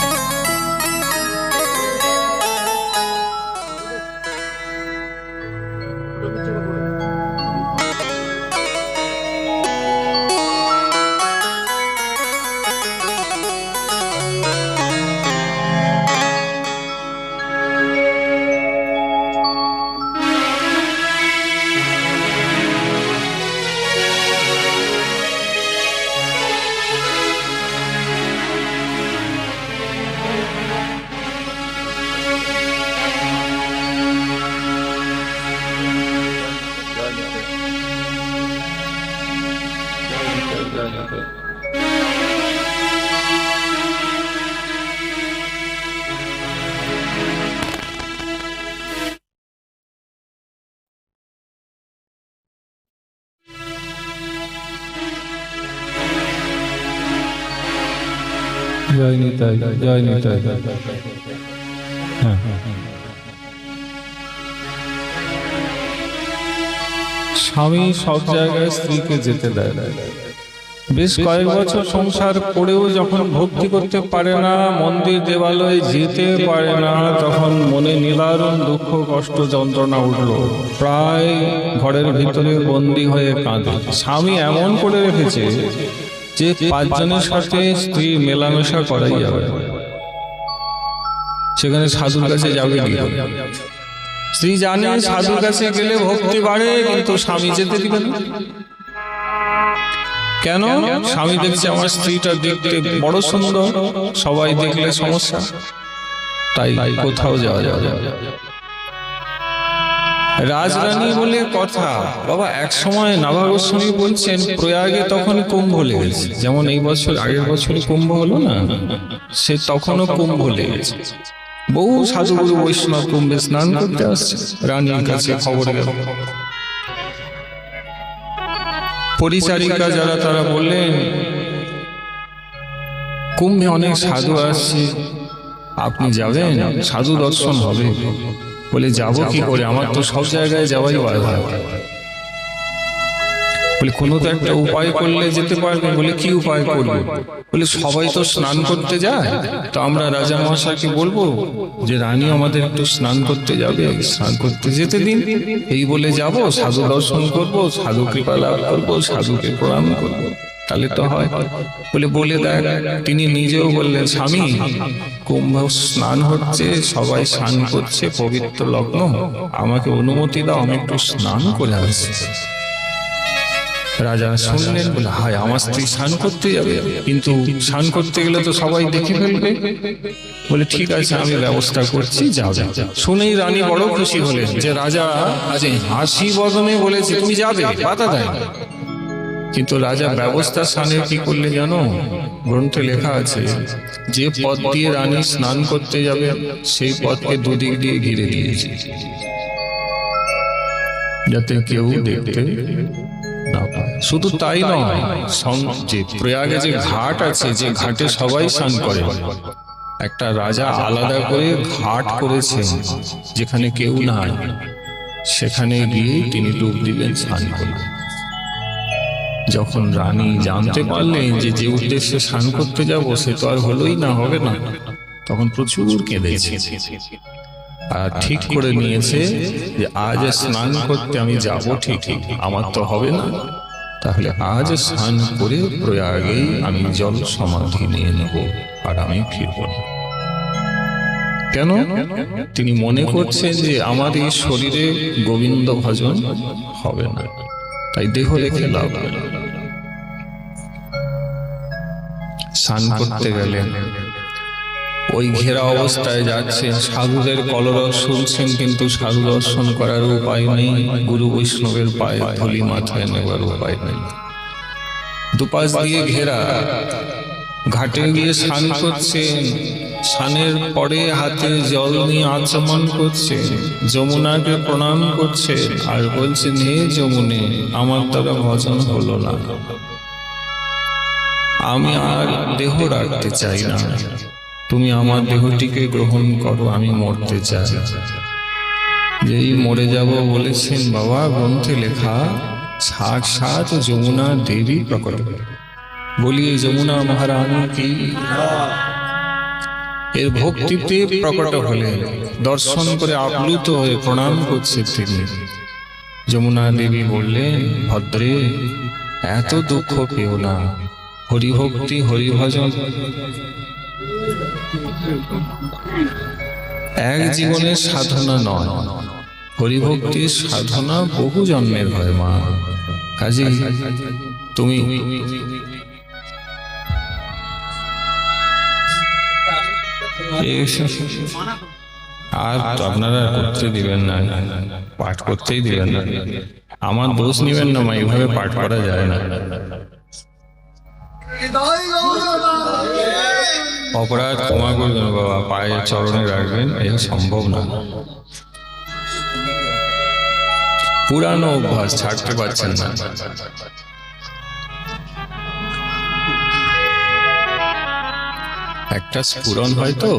জয় নিতাই, জয় নিতাই। স্বামী সব জায়গায় স্ত্রীকে যেতে দেয় না। বেশ কয়েক বছর সংসার করেও যখন ভক্তি করতে পারে না, মন্দির দেবালয়ে যেতে পারে না, তখন মনে নিদারুণ দুঃখ কষ্ট যন্ত্রণা উঠল। প্রায় ঘরের ভিতরে বন্দী হয়ে কাঁদে। স্বামী এমন করে রেখেছে যে 5 জনের সাথে স্ত্রী মেলামেশা করাই যাবে, সেখানে সাধুর কাছে যাবে কি? স্ত্রী জানে সাধুর কাছে গেলে ভক্তি বাড়ে, কিন্তু স্বামী যেতে দিবে না। কেন? স্বামী দেখছে আমার স্ত্রীটা দেখতে বড় সুন্দর, সবাই দেখলে সমস্যা, তাই কোথাও যাওয়া যাবে। রাজরানী বলে কথা বাবা। এক সময় নাভা গোস্বামী বলছেন, প্রয়াগে তখন কুম্ভ লেগেছে, যেমন এই বছর আগের বছর কুম্ভ হলো না, সে তখনও কুম্ভ লেগেছে। বহু সাধুগুরু বৈষ্ণব কুম্ভে স্নান করতে আসছে। রানীর কাছে খবর গেল, পরিচারিকা যারা তারা বললেন, কুম্ভে অনেক সাধু আসছে, আপনি যাবেন, সাধু দর্শন হবে। বলে যাব কি করে, আমার তো সব জায়গায় যাওয়াই বাধা। বলে কোনো তো একটা উপায় করলে যেতে পারবে। বলে কি উপায় করবে? বলে সবাই তো স্নান করতে যায়, তো আমরা রাজা মহাশয়কে বলবো যে রানী আমাদের একটু স্নান করতে যাবে, স্নান করতে যেতে দিন। এই বলে যাব, সাধু দর্শন করব, সাধু কৃপা লাভ করবো, সাধুকে প্রণাম করবো, তাহলে তো হয়। বলে দেখ। তিনি নিজেও বললেন, স্বামী কুম্ভ স্নান হচ্ছে, সবাই স্নান করছে, পবিত্র লগ্ন, আমাকে অনুমতি দাও, আমি একটু স্নান করে আসছি। রাজা শুনলেন, বলে হায়, আমার স্ত্রী স্নান করতে যাবে, কিন্তু স্নান করতে গেলে তো সবাই দেখে ফেলবে। বলে ঠিক আছে, আমি ব্যবস্থা করছি, যাও। শুনেই রানী বড় খুশি হলেন যে রাজা আজ হাসি বদনে বলেছে তুমি যাবে, বাধা দেয়। কিন্তু রাজা ব্যবস্থা স্নানের কি করলে জানো? গ্রন্থে লেখা আছে যে পথ দিয়ে রানী স্নান করতে যাবে সেই পথকে দুদিক দিয়ে ঘিরে দিয়েছে, যাতে কেউ দেখতে না পায়। শুধু তাই নয়, যে প্রয়াগে যে ঘাট আছে, যে ঘাটে সবাই স্নান করে, একটা রাজা আলাদা করে ঘাট করেছেন যেখানে কেউ নাই, সেখানে গিয়ে তিনি ডুব দিলেন, স্নান করলেন। যখন রানী জানতে পারলেন যে যে উদ্দেশ্যে স্নান করতে যাব সে তো আর হলোই না, হবে না, তখন প্রচুর কেঁদেছে আর ঠিক করে নিয়েছে যে আজ স্নান করতে আমি যাব, ঠিক আমার তো হবে না, তাহলে আজ স্নান করে প্রয়াগেই আমি জল সমাধি নিয়ে নেব, আর আমি ফিরব না। কেন? তিনি মনে করছেন যে আমার এই শরীরে গোবিন্দ ভজন হবে না, তাই দেহ রেখে লাভ হবে না। স্নান করতে গেলেন, ওই ঘেরা অবস্থায় যাচ্ছেন, সাধুদের কলরব শুনছেন, কিন্তু সাধু দর্শন করার উপায় নেই, গুরু বৈষ্ণবের পায়ে ধুলি মাথায় নেবার উপায় নেই। দুপাশ দিয়ে ঘেরা। ঘাটে গিয়ে স্নান করছেন, স্নানের পরে হাতে জল নিয়ে আচমন করছে, যমুনাকে প্রণাম করছে আর বলছেন, হে যমুনে, আমার দ্বারা ভজন হলো না, আমি আর দেহ রাখতে চাই না, তুমি আমার দেহটিকে গ্রহণ করো, আমি মরতে চাই। যেই মরে যাব বলেছেন বাবা, গ্রন্থে লেখা সাক্ষাৎ যমুনা দেবী প্রকট। বলিয়ে যমুনা মহারানী কি। এর ভক্তিতে প্রকট হলেন, দর্শন করে আপ্লুত হয়ে প্রণাম করছে তিনি। যমুনা দেবী বললেন, ভদ্রে, এত দুঃখ পেও না, হরিভক্তি হরিভজন এক জীবনের সাধনা নয়, হরিভক্তির সাধনা বহু জন্মের হয় মা। কাজে তুমি আর আপনারা করতে দিবেন না, পাঠ করতেই দিবেন না। আমার দোষ নিবেন না মা, এইভাবে পাঠ করা যায় না। অপরাধ ক্ষমা করবেন বাবা, পায়ে চরণে রাখবেন, এটা সম্ভব না। পুরানো অভ্যাস ছাড়তে পারছেন না। একটা স্ফুরণ হয়তো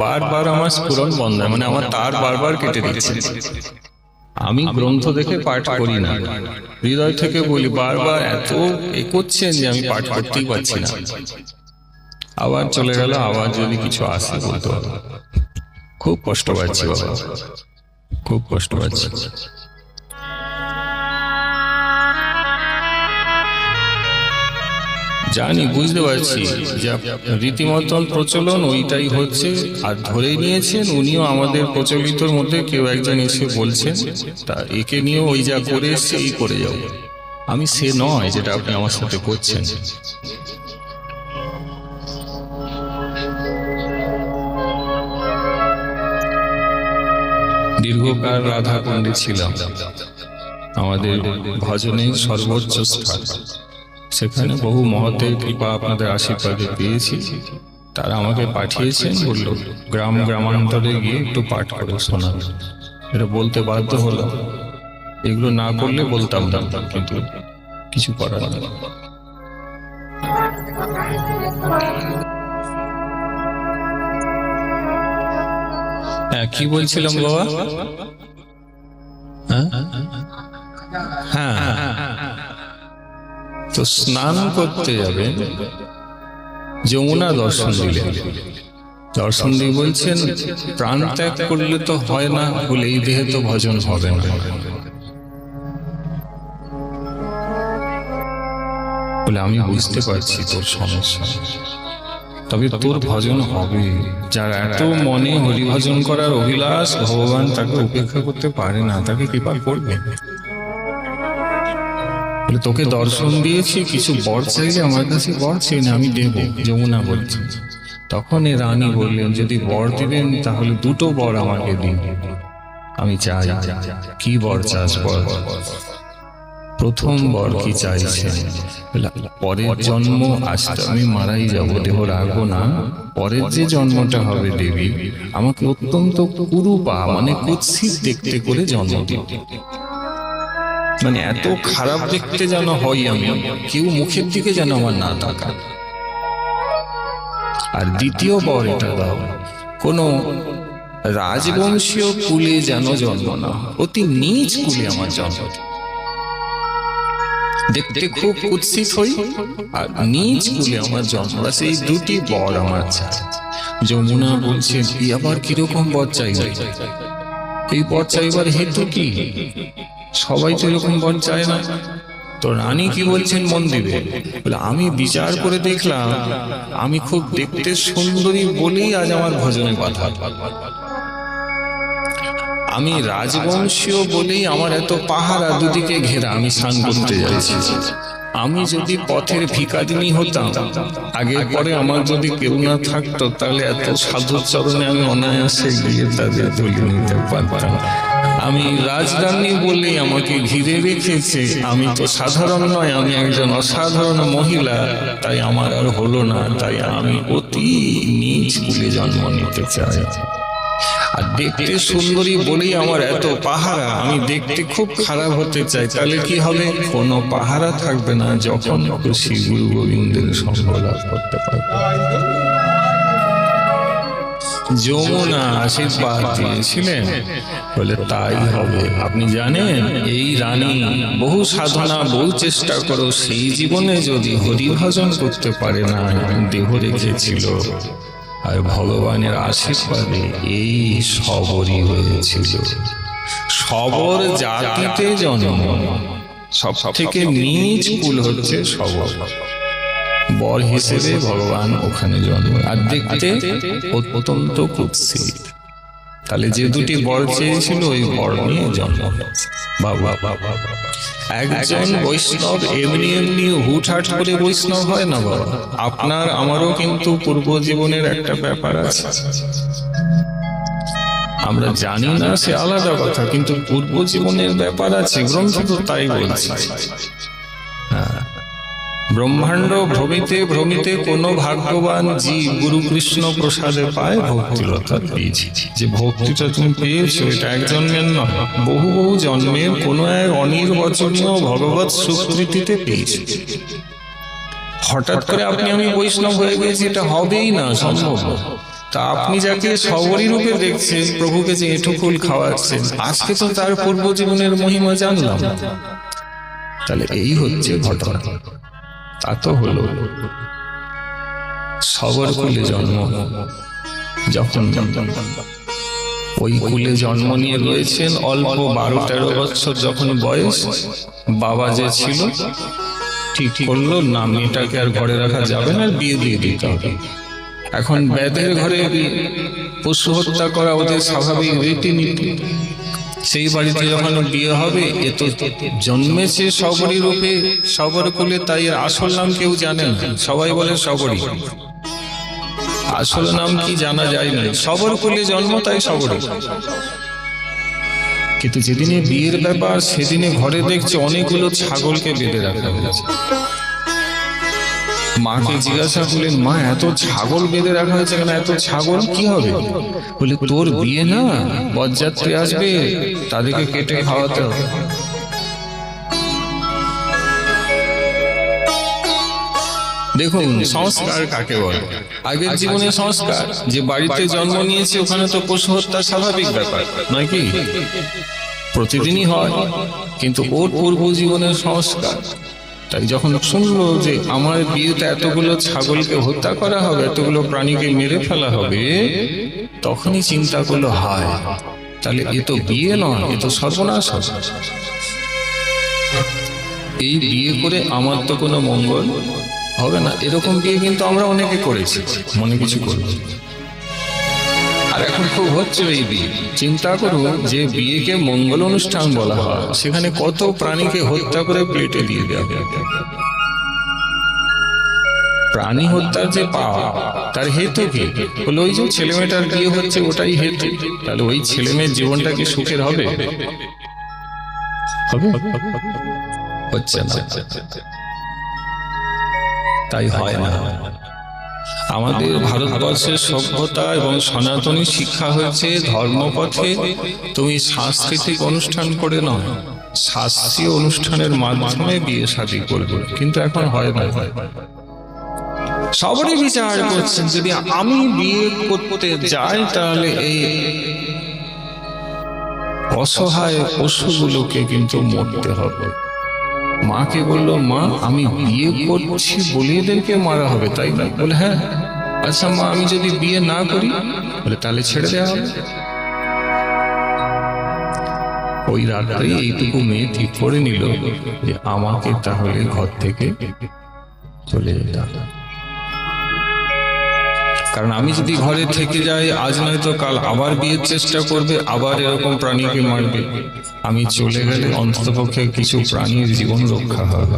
বারবার আমার স্ফুরণ বন্ধ হয়, মানে আমার তার বারবার কেটে দিচ্ছে। আমি গ্রন্থ দেখে পাঠ করি না, হৃদয় থেকে বলি, বারবার এত করছেন যে আমি পাঠ করতেই পারছি না। আবার চলে গেল, আবার যদি কিছু আসে বলতে হবে। খুব কষ্ট পাচ্ছি বাবা, খুব কষ্ট পাচ্ছি। জানি, বুঝতে পারছি যে রীতিমতন প্রচলন ওইটাই হচ্ছে, আর ধরেই নিয়েছেন উনিও আমাদের প্রচলিতর মধ্যে কেউ একজন এসে বলছেন, তা একে নিয়েও ওই যা করে এসছে এই করে যাও। আমি সে নয় যেটা আপনি আমার সাথে করছেন। দীর্ঘকাল রাধা কুণ্ডে ছিলাম, আমাদের ভজনের সর্বোচ্চ স্থান। সেখানে বহু মহতের কৃপা, আপনাদের আশীর্বাদে পেয়েছি। তারা আমাকে পাঠিয়েছেন, বলল গ্রাম গ্রামান্তরে গিয়ে একটু পাঠ করে শোনা। এটা বলতে বাধ্য হলো, এগুলো না করলে বলতাম না, কিন্তু কিছু করার নেই। হ্যাঁ, কি বলছিলাম বাবা? হ্যাঁ, তো স্নান করতে যাবেন, যমুনা দর্শন দিলেন। দর্শন দিয়ে বলছেন, প্রাণ ত্যাগ করলে তো হয় না, বলে এই দেহে তো ভজন হবে না। বলে আমি বুঝতে পারছি তোর সমস্যা, তবে তোর ভজন হবে। যার এত মনে হরিভজন করার অভিলাষ, ভগবান তাকে উপেক্ষা করতে পারে না, তাকে কৃপা করবে। বলে তোকে দর্শন দিয়েছি, কিছু বর চাইলে আমার কাছে বর চাই না, আমি দেব। যমুনা বলছে। তখন এ রানী বললেন, যদি বর দিবেন তাহলে দুটো বর আমাকে দিন, আমি চাই। কি বর চাস বল? প্রথম বর কি চাইছেন? পরের জন্ম, আসতে আমি মারাই যাব, দেহ রাখবো না। পরের যে জন্মটা হবে দেবী, আমাকে অত্যন্ত কুরূপা মানে কুৎসিত দেখতে করে জন্ম দিন। মানে এত খারাপ দেখতে যেন হয়, আমি কেউ মুখের দিকে যেন আমার না তাকায়। আর দ্বিতীয় বর এটা দাও, কোন রাজবংশীয় কুলে যেন জন্ম না, অতি নীচ কুলে আমার জন্ম, দেখতে খুব কুৎসিত হই আর নীচ কুলে আমার জন্ম। এই দুটি বর আমার চাই। যমুনা বলছে, আবার কিরকম বর চাইবে? এই বর চাইবার হেতু কি? সবাই তো এরকম বর চায় না। তো রানী কি বলছেন মন দিবে? বলে আমি বিচার করে দেখলাম, আমি খুব দেখতে সুন্দরী বলেই আজ আমার ভজনে বাধা। আমি রাজবংশীয় বলেই আমার এত পাহারা, দুদিকে ঘেরা, আমি স্নান করতে যাচ্ছি। আমি যদি পথের ভিখারিনী হতাম, আগে পরে আমার যদি কেউ না থাকতো, তাহলে এত সাধুর চরণে আমি অনায়াসে গিয়ে তাদের তুলে নিতে পারতাম। আমি রাজরানী বলেই আমাকে ঘিরে রেখেছে, আমি তো সাধারণ নয়, আমি একজন অসাধারণ মহিলা, তাই আমার আর হলো না। তাই আমি অতি নীচ কুলে জন্ম নিতে চাই। আর দেখতে সুন্দরী বলেই আমার এত পাহারা, আমি দেখতে খুব খারাপ হতে চাই। তাহলে কি হবে? কোনো পাহারা থাকবে না, যখন খুশি গুরু গোবিন্দের সঙ্গ লাভ করতে পারবে। যমুনা আশীর্বাদ দিয়েছিলেন, বলে তাই হবে। আপনি জানেন, এই রানী বহু সাধনা, বহু চেষ্টা করো, সেই জীবনে যদি হরিভজন করতে পারে না, দেহ রেখেছিল। আর ভগবানের আশীর্বাদে এই সবরই হয়েছিল। সবর জাতিতে জন্ম, সব থেকে নীচ কুল হচ্ছে সবর। বর হিসেবে ভগবান ওখানে জন্ম, আর দেখতে অত্যন্ত কুৎসিত। তাহলে যে দুটি বর চেয়েছিল, ওই বর নিয়ে জন্ম হয়েছে। বাবা বাবা, একজন বৈষ্ণব এমনি এমনি হুটহাট করে বৈষ্ণব হয় না বাবা। আপনার আমারও কিন্তু পূর্ব জীবনের একটা ব্যাপার আছে, আমরা জানি না, সে আলাদা কথা, কিন্তু পূর্ব জীবনের ব্যাপার আছে। গ্রন্থ তো তাই বলছে। ব্রহ্মাণ্ড ভ্রমিতে ভ্রমিতে কোন ভাগ্যবান জীব গুরু কৃষ্ণ প্রসাদে পায় ভক্তিলতা পেয়েছি। যে ভক্তিটা তুমি পেয়েছো, এটা এক জন্মের নয়, বহু বহু জন্মের কোন এক অনির্বচনীয় ভগবৎ সুকৃতিতে পেয়েছি। হঠাৎ করে আপনি আমি বৈষ্ণব হয়ে গেছি, এটা হবেই না, সম্ভব না। তা আপনি যাকে সবরী রূপে দেখছেন, প্রভুকে যে এঁঠো ফুল খাওয়াচ্ছেন, আজকে তো তার পূর্ব জীবনের মহিমা জানলাম। তাহলে এই হচ্ছে ঘটনা। তা তো হলো সবর কুলে জন্ম। যখন ওই কুলে জন্ম নিয়ে রয়েছেন, অল্প 12-13 বছর যখন বয়স, বাবা যে ছিল ঠিক করলো না, মেয়েটাকে আর ঘরে রাখা যাবে না, বিয়ে দিয়ে দিতে হবে। এখন বেদের ঘরে পশু হত্যা করা ওদের স্বাভাবিক রীতিনীতি। সেই বাড়িতে যখন বিয়ে হবে, এ তো জন্মেছে সবরী রূপে, সবর কুলে, তাই এর আসল নাম কেউ জানে না, সবাই বলে সবরী। আসল নাম কি জানা যায় না, সবর কুলে জন্ম, তাই সবরী। কিন্তু যেদিনে বিয়ের ব্যাপার, সেদিনে ঘরে দেখছে অনেকগুলো ছাগলকে বেঁধে রাখা হয়েছে। মাকে জিজ্ঞাসা করলেন, মা এত ছাগল বেঁধে রাখা হয়েছে কেন? এত ছাগল কি হবে? বলে তোর বিয়ে না, বরযাত্রী আসবে, তাদেরকে কেটে খাওয়াতে হবে। দেখুন সংস্কার কাকে বলে। আগের জীবনে সংস্কার, যে বাড়িতে জন্ম নিয়েছে ওখানে তো পশু হত্যা স্বাভাবিক ব্যাপার নয় কি, প্রতিদিনই হয়, কিন্তু ওর পূর্ব জীবনের সংস্কার। তাই যখন শুনলো যে আমার বিয়েতে এতগুলো ছাগলকে হত্যা করা হবে, এতগুলো প্রাণীকে মেরে ফেলা হবে, তখনই চিন্তা করলো, হায় তাহলে এ তো বিয়ে নয়, এ তো সর্বনাশ হবে। এই বিয়ে করে আমার তো কোনো মঙ্গল হবে না। এরকম বিয়ে কিন্তু আমরা অনেকে করেছি, মনে কিছু করবো। আর এখন খুব হচ্ছে এই বিয়ে। চিন্তা করুন, যে বিয়েকে মঙ্গল অনুষ্ঠান বলা হয়, সেখানে কত প্রাণীকে হত্যা করে প্লেটে দিয়ে দেওয়া হয়। প্রাণী হত্যার যে পাপ, তার হেতু কি হলো? ওই যে ছেলে মেয়েটার বিয়ে হচ্ছে, ওটাই হেতু। তাহলে ওই ছেলে মেয়ের জীবনটা কি সুখের হবে? হচ্ছে না, তাই হয় না। আমাদের ভারতবর্ষের সভ্যতা এবং সনাতনী শিক্ষা হয়েছে ধর্মপথে তুমি সাংস্কৃতিক অনুষ্ঠান করে নয়, শাস্ত্রীয় অনুষ্ঠানের মাধ্যমে বিয়ে শাদী করবে। কিন্তু এখন হয় না। সবারই বিচার করছেন, যদি আমি বিয়ে করতে যাই তাহলে এই অসহায় পশুগুলোকে কিন্তু মরতে হবে। মাকে বললো, মা আমি বিয়ে করছি বলে এদেরকে মারা হবে, তাই না? বলে হ্যাঁ। আচ্ছা মা, আমি যদি বিয়ে না করি? বলে তাহলে ছেড়ে দেওয়া হবে। ওই রাত্রে এইটুকু মেয়ে ঠিক করে নিল যে আমাকে তাহলে ঘর থেকে চলে যেতে হবে। কারণ আমি যদি ঘরে থেকে যাই, আজ নয়তো কাল আবার বিয়ের চেষ্টা করবে, আবার এরকম প্রাণীকে মারবে। আমি চলে গেলে অন্ততপক্ষে কিছু প্রাণীর জীবন রক্ষা হবে।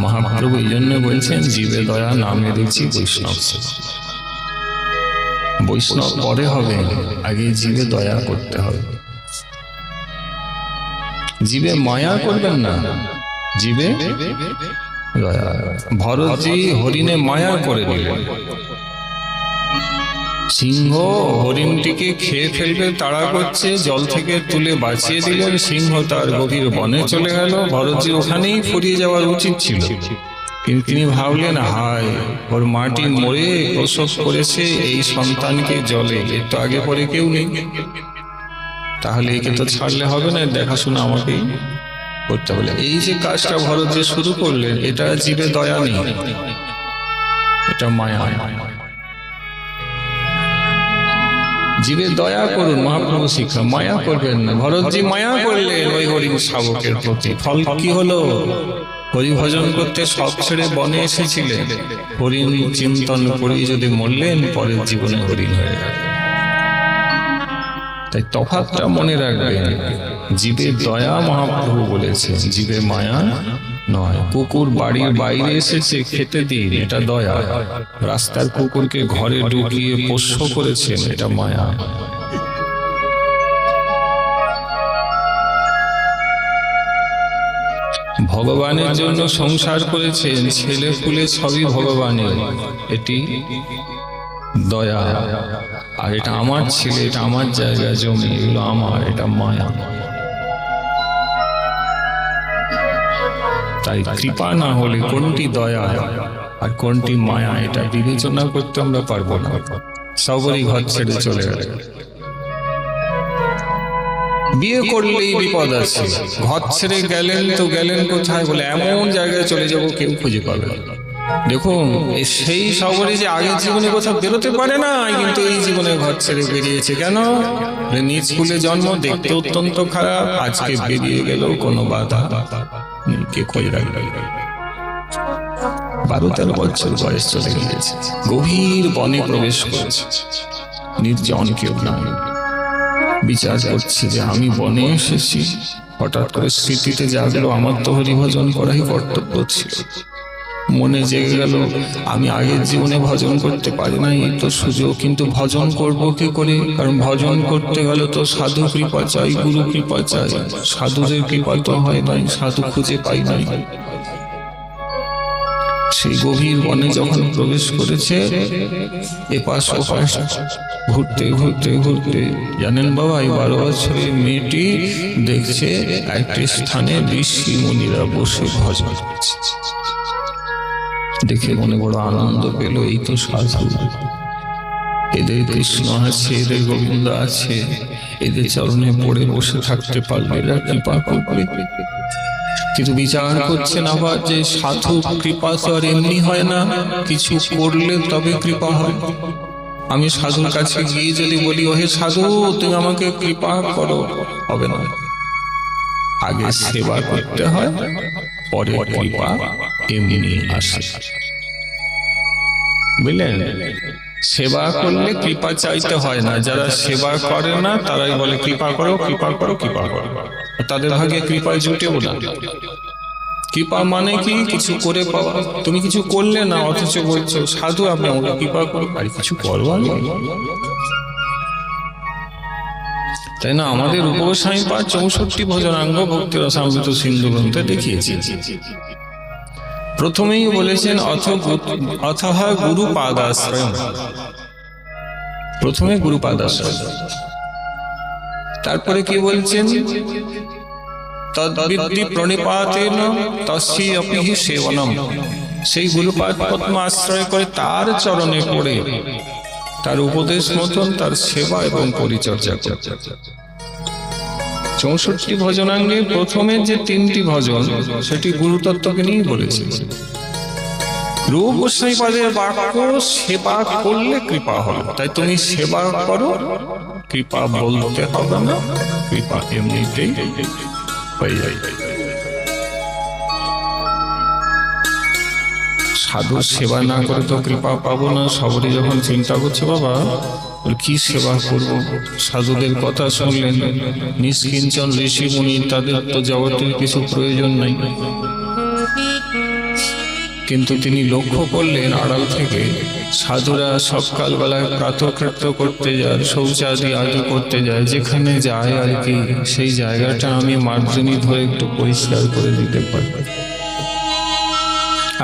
মহাপ্রভু এই জন্য বলছেন, জীবে দয়া নামে দিচ্ছি বৈষ্ণব। বৈষ্ণব পরে হবে, আগে জীবে দয়া করতে হবে। জীবে মায়া করবেন না, জীবে দয়া। ভরতজি হরিণে মায়া করে দিলেন। সিংহ হরিণটিকে খেয়ে ফেলবে তাড়া করছে, জল থেকে তুলে বাঁচিয়ে দিলেন। সিংহ তার গভীর বনে চলে গেল। ভরতজি ওখানেই ফুরিয়ে যাওয়ার উচিত ছিল, কিন্তু তিনি ভাবলেন, হায় ওর মাটি মরে প্রসব করেছে এই সন্তানকে জলে, এর তো আগে পরে কেউ নেই, তাহলে একে তো ছাড়লে হবে না, দেখাশোনা আমাকেই করতে হবে। এই যে কাজটা ভরতজি শুরু করলেন, এটা জীবে দয়া নেই, এটা মায়া। জীবে দয়া করুন, মহাপ্রভু শিক্ষা। মায়া করবেন না। ভরতজি মায়া করলেন ওই হরিণ শাবকের প্রতি। ফল কি হলো? হরি ভজন করতে সব ছেড়ে বনে এসেছিলেন, হরিণ চিন্তন করেই যদি মরলেন, পরের জীবনে হরিণ হয়ে গেল। তাই তফাৎটা মনে রাখবেন। জীবে দয়া মহাপ্রভু বলেছেন, জীবে মায়া নয়। কুকুর বাড়ির বাইরে এসেছে, খেতে দিন, এটা দয়া। রাস্তার কুকুরকে ঘরে ঢুকিয়ে পোষ্য করেছেন, এটা মায়া। ভগবানের জন্য সংসার করেছেন, ছেলে পুলে সবই ভগবানের, এটি দয়া। আর এটা আমার ছেলে, এটা আমার জায়গা জমি, এগুলো আমার, এটা মায়া। তাই কৃপা না হলে কোনটি দয়া আর কোনটি মায়া, এটা বিবেচনা করতে আমরা পারবো না। সবরই ঘর ছেড়ে চলে গেল। বিয়ে করলেই বিপদ আছে। ঘর ছেড়ে গেলেন তো গেলেন কোথায়? বলে এমন জায়গায় চলে যাব কেউ খুঁজে পাবে। দেখুন, সেই সবরই যে আগের জীবনে কোথাও বেরোতে পারে না, কিন্তু এই জীবনে ঘর ছেড়ে বেরিয়েছে। কেন? নিজ স্কুলে জন্ম, দেখতে অত্যন্ত খারাপ, আজকে বেরিয়ে গেল কোনো বাধা কে খোঁজ রাখবে। 12-13 বছর বয়স চলে গিয়েছে, গভীর বনে প্রবেশ করেছে, নির্জন কেউ নাই। বিচার করছে যে আমি বনে এসেছি, হঠাৎ করে স্মৃতিতে জাগলো আমার তো হরিভজন করাই কর্তব্য ছিল। মনে জেগে গেল আমি আগের জীবনে ভজন করতে পারি নাই, এই তো সুযোগ। কিন্তু ভজন করব কি করে? কারণ ভজন করতে গেলে তো সাধু কৃপা চাই, গুরু কৃপা চাই। সাধুদের কৃপা তো হয় নাই, সাধু খুঁজে পাই নাই। সেই গভীর বনে যখন প্রবেশ করেছে, এপাশ ওপাশ ঘুরতে ঘুরতে ঘুরতে, জানেন বাবা, এই 12 বছরের মেয়েটি দেখছে একটি স্থানে ঋষি মুনিরা বসে ভজন করছে। দেখে মনে বড় আনন্দ পেল, এই তো সাধু, এদের কৃষ্ণ আছে, এদের গোবিন্দ আছে, এদের চরণে পড়ে বসে থাকতে পারলে এরা কৃপা করবে। কিন্তু বিচার করছেন আবার যে সাধু কৃপা তো আর এমনি হয় না, কিছু করলে তবে কৃপা হয়। আমি সাধুর কাছে গিয়ে যদি বলি ওহে সাধু তুমি আমাকে কৃপা করো, হবে না। আগে সেবা করতে হয়, পরে কৃপা এমনি আসে। বুঝলেন? সেবা করলে কৃপা চাইতে হয় না, যারা সেবা করে না তারাই বলে কৃপা করো কৃপা করো কৃপা করো, তাদের ভাগে কৃপায় জুটেও না। কৃপা মানে কি? কিছু করে পাওয়া। তুমি কিছু করলে না, অথচ বলছো সাধু আপনি আমাকে কৃপা করো, আর কিছু করবো আমি। তাই না? আমাদের উপগোস্বামী পাদ 64 ভজনাঙ্গ ভক্তি রসামৃত সিন্ধু গ্রন্থে দেখিয়েছি। প্রথমেই বলেছেন অথহ গুরু পাদাশ্রয়, প্রথমে গুরু পাদাশ্রয়। তারপরে কি বলছেন? তদ্বিদ্ধি প্রণিপাতেন তস্যৈ অপি হি সেবনম, সেই গুরুপাদ পদ্ম আশ্রয় করে তার চরণে পড়ে তার উপদেশ মতন তার সেবা এবং পরিচর্যা করতে। 64 ভজনাঙ্গে প্রথমের যে 3টি ভজন সেটি গুরুতত্ত্বকে নিয়ে বলেছে। রূপ গোস্বামী পাদের বাক্য সেবা করলে কৃপা হবে, তাই তুমি সেবা করো, কৃপা বলতে হবে না, কৃপা এমনিতেই হয়ে যায়। সাধুর সেবা না করে তো কৃপা পাবো না। সবারই যখন চিন্তা করছে বাবা কি সেবা করব, সাধুদের কথা শুনলেন, নিষ্কিঞ্চন ঋষি মুনি, তাদের তো জগতের কিছু প্রয়োজন নাই, কিন্তু তিনি লক্ষ্য করলেন আড়াল থেকে সাধুরা সকালবেলায় প্রাতঃকৃত্য করতে যায়, শৌচাদি আদি করতে যায়, যেখানে যায় আর কি সেই জায়গাটা আমি মার্জনী ধরে একটু পরিষ্কার করে দিতে পারি।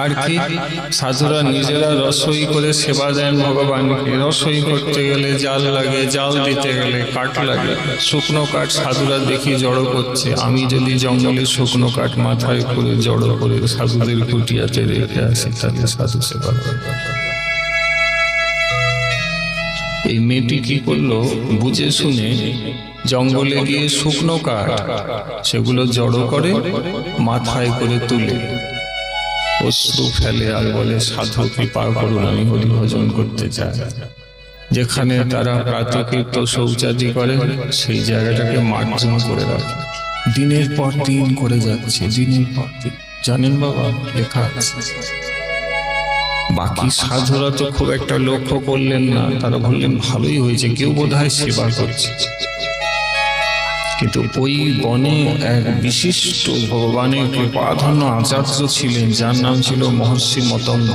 আর কি সাধুরা নিজেরা রসই করে সেবা দেন ভগবানকে। রসই করতে গেলে জাল লাগে, জাল দিতে গেলে কাঠ লাগে, শুকনো কাঠ সাধুরা দেখি জড়ো করছে। আমি যদি জঙ্গলে শুকনো কাঠ মাথায় করে জড়ো করে সাধুদের কুটিয়াতে রেখে আসি, তাহলে সাধু সেবা করবে। এই মেয়েটি কি করলো? বুঝে শুনে জঙ্গলে গিয়ে শুকনো কাঠ সেগুলো জড়ো করে মাথায় করে তুলে অশ্রু ফেলে আর বলে সাধু কৃপা করুন, আমি হরি ভজন করতে চাই। যেখানে তারা প্রাতঃকৃত্য শৌচাদি করে সেই জায়গাটাকে মার্জন করে রাখে। দিনের পর দিন করে যাচ্ছে, দিনের পর দিন। জানেন বাবা, লেখা আছে। বাকি সাধুরা তো খুব একটা লক্ষ্য করলেন না, তারা বললেন ভালোই হয়েছে, কেউ বোধহয় সেবা করছে। কিন্তু ওই বনে এক বিশিষ্ট ভগবানের কৃপাধন্য আচার্য ছিলেন, যার নাম ছিল মহর্ষি মতঙ্গ।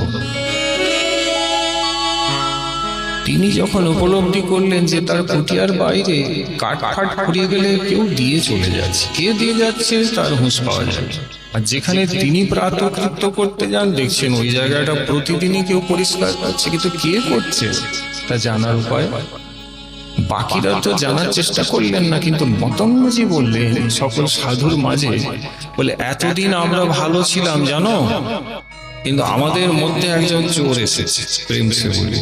তিনি যখন উপলব্ধি করলেন যে তার কুটিয়ার বাইরে কাঠ ফাট ফুরিয়ে গেলে কেউ দিয়ে চলে যাচ্ছে, কে দিয়ে যাচ্ছে তার হুঁশ পাওয়া যায়। আর যেখানে তিনি প্রাতঃকৃত্য করতে যান দেখছেন ওই জায়গাটা প্রতিদিনই কেউ পরিষ্কার করছে, কিন্তু কে করছে তা জানার উপায়। বাকিরা তো জানার চেষ্টা করলেন না, কিন্তু মতঙ্গজি বললেন সকল সাধুর মাঝে, বলে এতদিন আমরা ভালো ছিলাম জানো, কিন্তু আমাদের মধ্যে একজন চোর এসেছে। প্রেম সে বলি,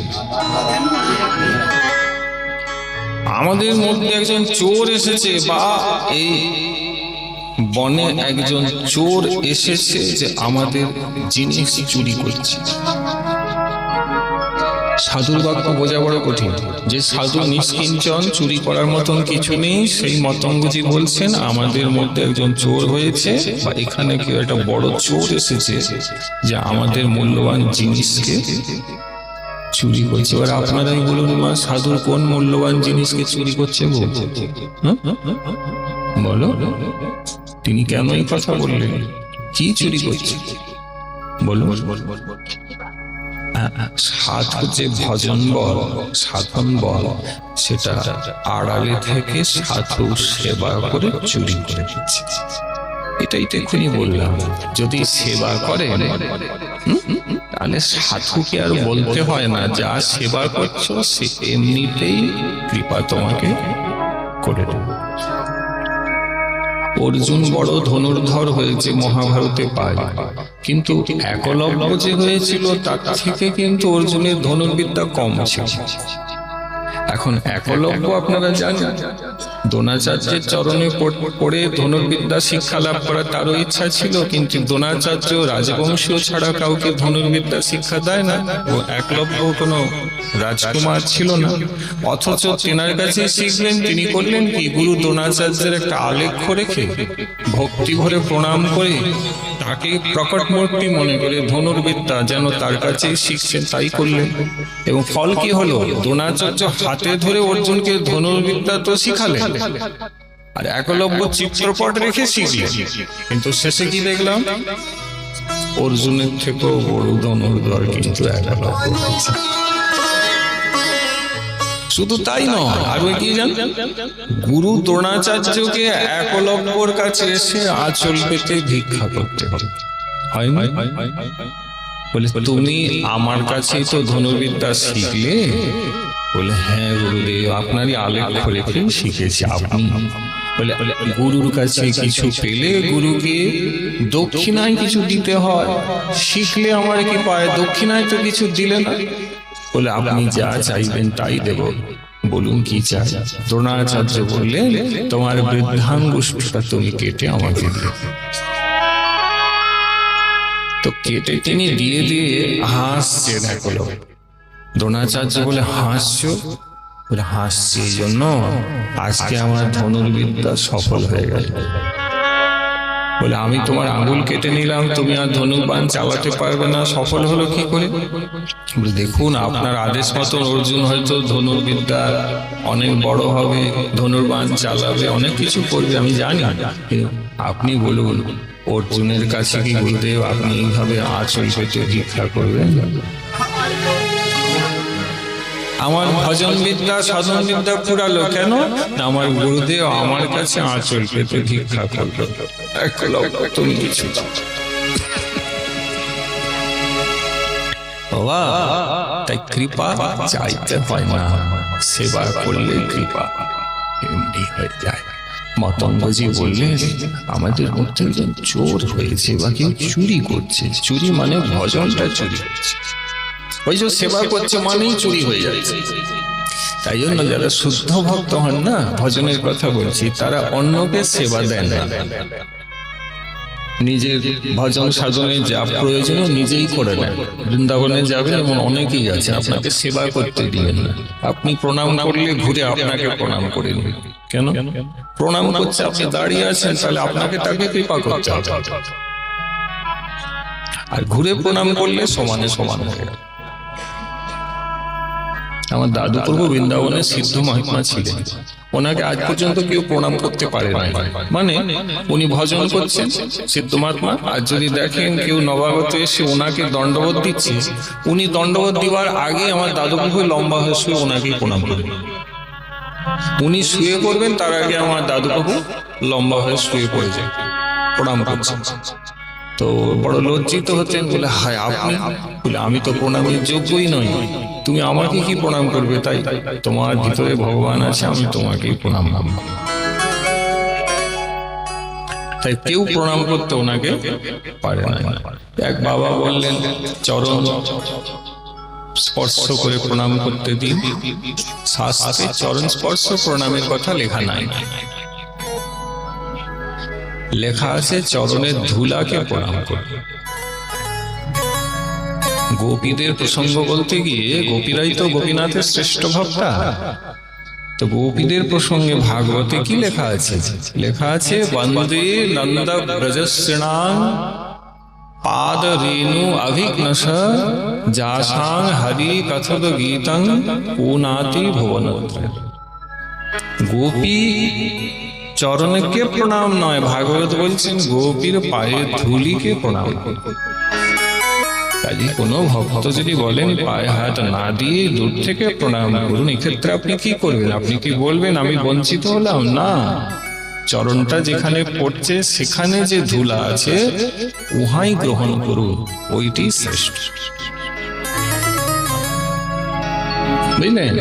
আমাদের মধ্যে একজন চোর এসেছে, বা এই বনে একজন চোর এসেছে যে আমাদের জিনিস চুরি করছে। সাধুর বাক্য বোঝা বড় কঠিন। যে সাধু নিষ্কিঞ্চন, চুরি করার মতন কিছু নেই, সেই মতঙ্গজি বলছেন আমাদের মধ্যে একজন চোর হয়েছে, বা এখানে কেউ একটা বড় চোর এসেছে যে আমাদের মূল্যবান জিনিসকে চুরি করছে। এবার আপনারাই বলুন মা, সাধুর কোন মূল্যবান জিনিসকে চুরি করছে গো? বলো, তিনি কেন এই কথা বললেন? কি চুরি করছে বলো? সাধু যে ভজন বল, সাধন বল, সেটা আড়ালে থেকে সাধু সেবা করে চুরি করে দিচ্ছে। এটাই তো এক্ষুনি বললাম। যদি সেবা করেন তাহলে সাধুকে আর বলতে হয় না, যা সেবা করছো সে এমনিতেই কৃপা তোমাকে করে দেবে। অর্জুন বড় ধনুর্ধর হয়েছে মহাভারতে পায়, কিন্তু একলব্য যে হয়েছিল তার থেকে কিন্তু অর্জুনের ধনুর্বিদ্যা কম ছিল। এখন একলব্য আপনারা জানেন, দ্রোণাচার্যের চরণে পড়ে ধনুর্বিদ্যা শিক্ষা লাভ করা তারও ইচ্ছা ছিল, কিন্তু দ্রোণাচার্য রাজবংশীয় ছাড়া কাউকে ধনুর্বিদ্যা শিক্ষা দেয় না। ও একলব্য কোনো রাজকুমার ছিল না, অথচ তেনার কাছে শিখলেন। তিনি করলেন কি, গুরু দ্রোণাচার্যের একটা আলেখ্য রেখে ভক্তি ভরে প্রণাম করে তাকে প্রকট মূর্তি মনে করে ধনুর্বিদ্যা যেন তার কাছে শিখছেন তাই করলেন। এবং ফল কি হলো, দ্রোণাচার্য হাতে ধরে অর্জুনকে ধনুর্বিদ্যা তো শিখালেন, আর একলব্য চিত্রপট রেখে শিখলেন। কিন্তু শেষে কি দেখলাম, অর্জুনের থেকেও বড় ধনুর্ধর কিন্তু একলব্য হয়েছে। শুধু তাই নয়, আর ওই কি জানেন, গুরু দ্রোণাচার্যকে একলব্যর কাছে এসে আঁচল পেতে ভিক্ষা করতে হবে, হয় না? বলে, তুমি আমার কাছেই তো ধনুর্বিদ্যা শিখলে। বলে, হ্যাঁ গুরুদেব, আপনারই আলেখ্য রেখে শিখেছি। আপনি বলে, গুরুর কাছে কিছু পেলে গুরুকে দক্ষিণায় কিছু দিতে হয়, শিখলে আমার কি পায়, দক্ষিণায় তো কিছু দিলে না। বলে, আপনি যা চাইবেন তাই দেব, বলুন কি চাই। দ্রোণাচার্য বললেন, তোমার বৃদ্ধাঙ্গুষ্ঠটা তুমি কেটে আমাকে দিও। তো কেটে তিনি দিয়ে দিয়ে হাসছে। দেখো, দ্রোণাচার্য বলে, হাসছো? বলে, হাসছি এই জন্য আজকে আমার ধনুর্বিদ্যা সফল হয়ে গেল। বলে, আমি তোমার আঙুল কেটে নিলাম, তুমি আর ধনুর্বাণ চালাতে পারবে না, সফল হলো কি করে? বলে, দেখুন, আপনার আদেশ মতন অর্জুন হয়তো ধনুর্বিদ্যা অনেক বড় হবে, ধনুর্বাণ চালাবে, অনেক কিছু করবে, আমি জানি। আপনি বলুন, অর্জুনের কাছে কি গুরুদেব আপনি এইভাবে আঁচল পেতে ভিক্ষা করবেন? আমার ভজন বিদ্যা সাধন বিদ্যা ফুরালো কেন? আমার গুরুদেব আমার কাছে আঁচল পেতে ভিক্ষা করলো। তুমি কিছু বাবা, তাই কৃপা চাইতে হয় না, সেবা করলে কৃপা এমনি হয়ে যায়। মতঙ্গজি বললেন, আমাদের মধ্যে একজন চোর হয়েছে বা কেউ চুরি করছে। চুরি মানে ভজনটা চুরি হচ্ছে, ওই যে সেবা করছে মানেই চুরি হয়ে যাচ্ছে। তাই জন্য যারা শুদ্ধ ভক্ত হন না, ভজনের কথা বলছি, তারা অন্যকে সেবা দেন না, নিজের ভজন সাধনে যা প্রয়োজন নিজেই করে নেন। বৃন্দাবনে যাবেন এমন অনেকেই আছে, আপনাকে সেবা করতে দিবেন না। আপনি প্রণাম করলে ঘুরে আপনাকে প্রণাম করে নেবেন। কেন প্রণাম করছে? আপনি দাঁড়িয়ে আছেন, তাহলে আপনাকে তাকে কৃপা করতে হবে। আর ঘুরে প্রণাম করলে সমানে সমান হয়ে যাবে। আমার দাদু প্রভু বৃন্দাবনের সিদ্ধ মহাত্মা ছিলেন, ওনাকে আজ পর্যন্ত কেউ প্রণাম করতে পারে না। মানে উনি ভজন করছেন সিদ্ধ মহাত্মা, আর যদি দেখেন কেউ নবাগত এসে ওনাকে দণ্ডবোধ দিচ্ছে, উনি দণ্ডবোধ দিবার আগে আমার দাদু প্রভু লম্বা হয়ে শুয়ে ওনাকেই প্রণাম করবেন। উনি শুয়ে পড়বেন, তার আগে আমার দাদু প্রভু লম্বা হয়ে শুয়ে পড়ে যায়, প্রণাম করছেন। তো বড় লজ্জিত হতেন, বলে, হায় আপনি? বলে, আমি তো প্রণামের যোগ্যই নই, তুমি আমাকে কি প্রণাম করবে? তাই তোমার ভিতরে ভগবান আছে, আমি তোমাকেই প্রণাম করব। তাই কেউ প্রণাম করতে ওনাকে পারে না। এক বাবা বললেন, চরণ স্পর্শ করে প্রণাম করতে দিন। শাস্ত্রে চরণ স্পর্শ প্রণামের কথা লেখা নাই, লেখা আছে চরণের ধুলাকে প্রণাম করবে। গোপীদের প্রসঙ্গ বলতে গিয়ে, গোপীরাই তো গোপীনাথের শ্রেষ্ঠ ভক্তা, তো গোপীদের প্রসঙ্গে ভাগবতে কি লেখা আছে? লেখা আছে, বন্দে নন্দ ব্রজশ্রেণাং পাদ রেণু অভিঘ্নস যাসাং হরি কথদ গীতং পুনাতি ভুবনত্র। গোপী চরণকে প্রণাম নয়, ভাগবত বলছেন গোপীর পায়ের ধুলিকে প্রণাম করবে। কাজে কোনো ভক্ত যদি বলেন পায়ে হাত না দিয়ে দূর থেকে প্রণাম করুন, এক্ষেত্রে আপনি কি করবেন? আপনি কি বলবেন আমি বঞ্চিত হলাম? না, চরণটা যেখানে পড়ছে সেখানে যে ধুলা আছে উহাই গ্রহণ করুন, ওইটি শ্রেষ্ঠ। বুঝলেন?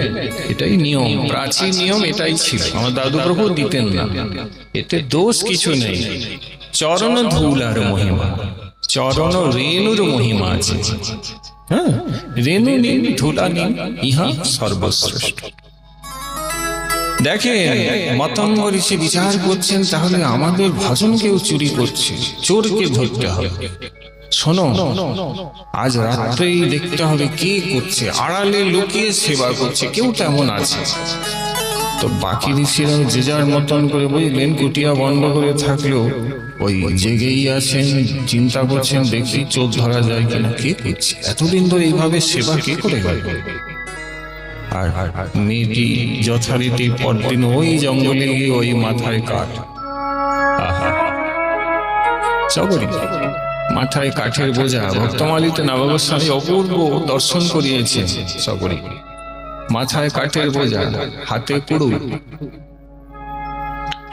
এটাই নিয়ম, প্রাচীন নিয়ম এটাই ছিল। আমার দাদু প্রভু দিতেন না, এতে দোষ কিছু নেই। চরণ ধুলার মহিমা, চরণ রেণুর মহিমা আছে। হ্যাঁ, রেণু নিন, ধুলা নিন, ইহা সর্বশ্রেষ্ঠ। দেখেন মতঙ্গ ঋষি বিচার করছেন, তাহলে আমাদের ভজন কেউ চুরি করছে, চোরকে ধরতে হবে। শোনো, আজ রাত্রেই দেখতে হবে কে করছে, আড়ালে লুকিয়ে সেবা করছে, কেউ তেমন আছে। তো বাকি ঋষিরাও যে যার মতন করে বুঝলেন, কুটিয়া বন্ধ করে থাকলেও ওই জেগেই আছেন, চিন্তা করছেন দেখি চোখ ধরা যায় কিনা, কে করছে এতদিন ধরে এইভাবে সেবা কে করে গেল। আর মেয়েটি যথারীতি পরদিন ওই জঙ্গলে গিয়ে ওই মাথায় কাঠ, সবরই মাথায় কাঠের বোঝা, ভক্তমালিতে নবগোস্বামী অপূর্ব দর্শন করিয়েছে। সবরই মাথায় কাঠের বোঝা, হাতে কুড়ুল,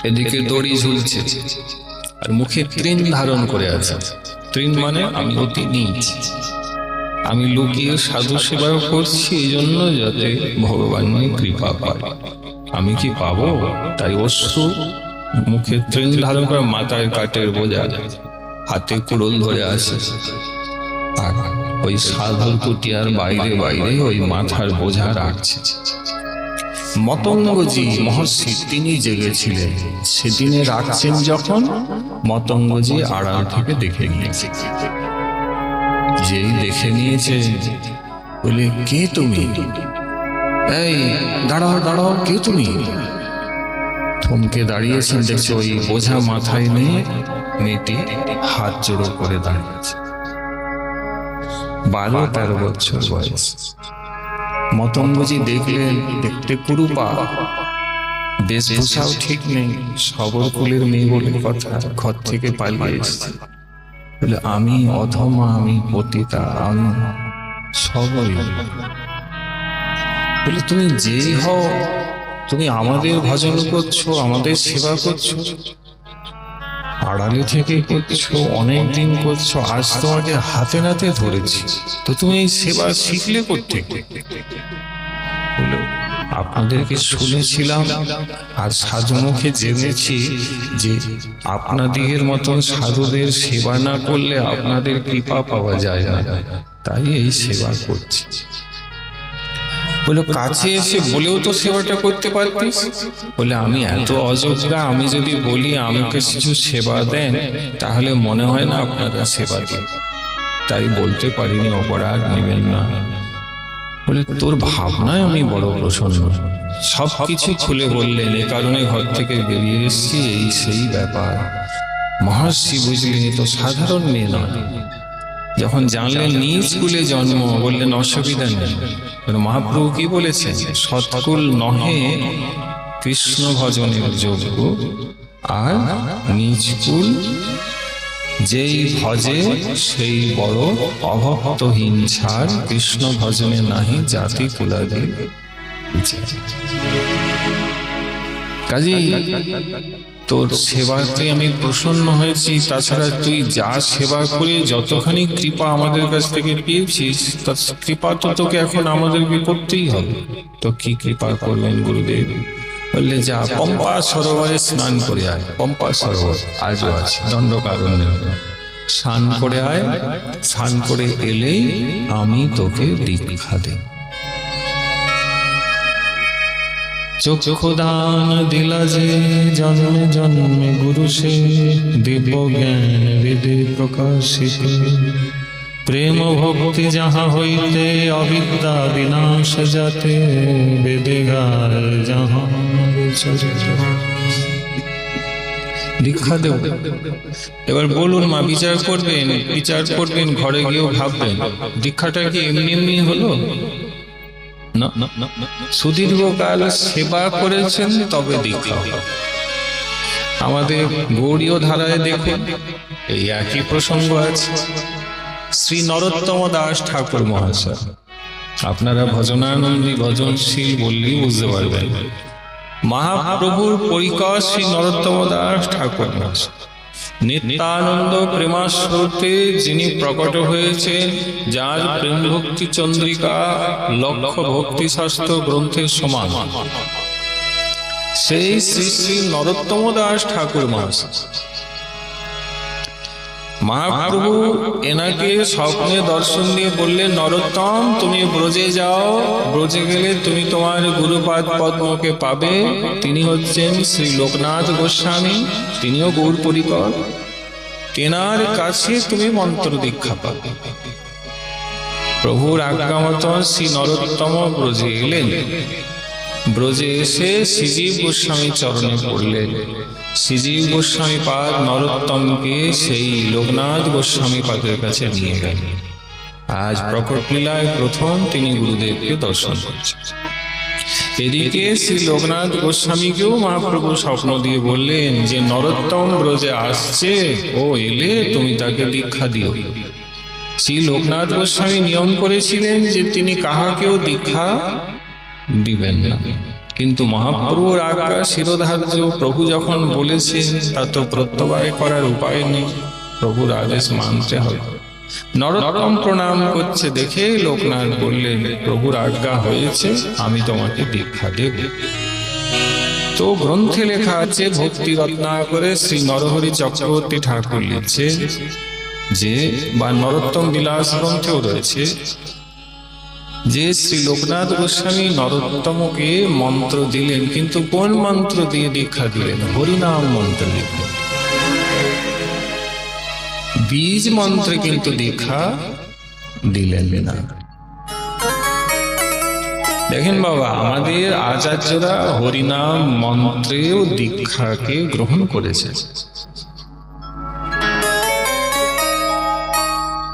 এদিকে দড়ি ঝুলছে, আর মুখে তৃণ ধারণ করে আছে। তৃণ মানে আমি অতি নীচ, আমি লুকিয়ে সাধু সেবা করছি এই জন্য যাতে ভগবানের কৃপা পাই। আমি কি পাবো? তাই অশ্রু, মুখে তৃণ ধারণ করে, মাথায় কাঠের বোঝা, হাতে কুড়ুল ধরে আছে। আর ওই সাধু কুটিয়ার বাইরে বাইরে ওই মাথার বোঝা রাখছে। মতঙ্গজি মহর্ষি তিনি জেগেছিলেন, সেদিনে রাখছেন যখন মতঙ্গজি আড়াল থেকে দেখে নিয়েছে। যেই দেখে নিয়েছে বলে, কে তুমি? এই দাঁড়াও দাঁড়াও, কে তুমি? থমকে দাঁড়িয়েছেন, দেখছে ওই বোঝা মাথায় নিয়ে মেয়েটি হাত জোড়ো করে দাঁড়িয়েছে। 12-13 বছর বয়স। মতঙ্গজি দেখলেন, দেখতে কুরুপা, বেশভূষাও ঠিক নেই, সবর কুলের মেয়ে বলে কথা, ঘর থেকে পালিয়ে এসেছে। বলে, আমি অধমা, আমি পতিতা, আমি সবই। বলে, তুমি যেই হও, তুমি আমাদের ভজন করছো, আমাদের সেবা করছো, আড়ালে থেকে করছো, অনেকদিন করছো, আজ তোমাকে হাতে নাতে ধরেছি, তো তুমি এই সেবা শিখলে করতে। আপনাদেরকে শুনেছিলাম আর সাধু মুখে জেনেছি যে আপনাদের মতন সাধুদের সেবা না করলে আপনাদের কৃপা পাওয়া যায় না, তাই এই সেবা করছি। বলে, কাছে এসে বলেও তো সেবাটা করতে পারতিস। বলে, আমি এত অযোগ্যা, আমি যদি বলি আমাকে কিছু সেবা দেন, তাহলে মনে হয় না আপনারা সেবা দেন, তাই বলতে পারিনি, অপরাধ নেবেন না। বলে, তোর ভাবনায় আমি বড় প্রসন্ন। সব কিছু খুলে বললেন, এ কারণে ঘর থেকে বেরিয়ে এসেছি, এই সেই ব্যাপার। মহর্ষি বুঝলেন তো সাধারণ মেয়ে নয়। যখন জানলেন নিজ কুলে জন্ম, বললেন অসুবিধা নেই। মহাপ্রভু কি বলেছেন? সৎকুল নহে কৃষ্ণ ভজনের যোগ্য, আর নিজ কুল যেই ভজে সেই বড়, অভক্তহীন ছাড় কৃষ্ণ ভজনে নাহি জাতি কুলাদি। কাজেই তোর সেবাতে আমি প্রসন্ন হয়েছি। তাছাড়া তুই যা সেবা করে যতখানি কৃপা আমাদের কাছ থেকে পেয়েছিস, তার কৃপা তো তোকে এখন আমাদেরকে করতেই হবে। তো কি কৃপা করবেন গুরুদেব? বললে, যা পম্পা সরোবরে স্নান করে আয়। পম্পা সরোবর আজও আছে, দণ্ডকারণ্যে। স্নান করে আয়, স্নান করে এলেই আমি তোকে দীক্ষা দেব। চক্ষু দান দিলা যে জন্মে জন্মে গুরু সে, দিব্য জ্ঞান হৃদে প্রকাশিত। প্রেম ভক্তি যাহা হইতে অবিদ্যা বিনাশ যাতে, বেদে গায় যাহা দীক্ষা দেব। এবার বলুন মা, বিচার করবেন, বিচার করবেন, ঘরে গিয়েও ভাববেন, দীক্ষাটা কি এমনি এমনি হলো? সুদীর্ঘকাল সেবা করেছেন তবে দীক্ষা। আমাদের গৌড়ীয় ধারায় দেখুন এই একই প্রসঙ্গ আছে। শ্রী নরোত্তম দাস ঠাকুর মহাশয়, আপনারা ভজনানন্দী ভজনশীল বললেই বুঝতে পারবেন, মহাপ্রভুর পরিকর শ্রী নরোত্তম দাস ঠাকুর মহাশয় নিত্যানন্দ প্রেমাস্রোতে যিনি প্রকট হয়েছেন, যার প্রেম ভক্তি চন্দ্রিকা লক্ষ ভক্তি শাস্ত্র গ্রন্থের সমান, সেই শ্রী শ্রী নরোত্তম দাস ঠাকুর মহাশয় মহাপ্রভু এনাকে স্বপ্নে দর্শন দিয়ে বললেন, নরোত্তম তুমি ব্রজে যাও, ব্রজে গেলে তুমি তোমার গুরুপাদ পদ্মকে পাবে। তিনি হচ্ছেন শ্রী লোকনাথ গোস্বামী, তিনিও গৌর পরিকর। তেনার কাছে তুমি মন্ত্র দীক্ষা পাবে। প্রভুর আজ্ঞা মতো শ্রী নরোত্তম ব্রজে এলেন। ব্রজে এসে শ্রীজীব গোস্বামী চরণে পড়লেন। শ্রীজীব গোস্বামী পাদ নরোত্তমকে সেই লোকনাথ গোস্বামী পাদের কাছে নিয়ে গেলেন। আজ প্রকট লীলায় প্রথম তিনি গুরুদেবকে দর্শন করছেন। এদিকে শ্রী লোকনাথ গোস্বামীকেও মহাপ্রভু স্বপ্ন দিয়ে বললেন যে নরোত্তম ব্রজে আসছে, ও এলে তুমি তাকে দীক্ষা দিও। শ্রী লোকনাথ গোস্বামী নিয়ম করেছিলেন যে তিনি কাহাকেও দীক্ষা দিবেন না, কিন্তু মহাপ্রভুর আজ্ঞা শিরোধার্য। প্রভু যখন বলেছেন তা তো প্রত্যবায় করার উপায় নেই, প্রভুর আদেশ মানতে হবে। নরোত্তম প্রণাম করছে দেখে লোকনাথ বললেন, প্রভুর আজ্ঞা হয়েছে, আমি তোমাকে দীক্ষা দেব। তো গ্রন্থে লেখা আছে, ভক্তি রত্নাকরে শ্রী নরহরি চক্রবর্তী ঠাকুর লিখছে যে, বা নরোত্তম বিলাস গ্রন্থেও রয়েছে যে শ্রী লোকনাথ গোস্বামী নরোত্তমকে মন্ত্র দিলেন, কিন্তু কোন মন্ত্র দিয়ে দীক্ষা দিলেন? হরিনাম মন্ত্র দিলেন। বীজ মন্ত্রে কিন্তু দীক্ষা দিলেন না। দেখেন বাবা, আমাদের আচার্যরা হরিনাম মন্ত্রেও দীক্ষাকে গ্রহণ করেছে।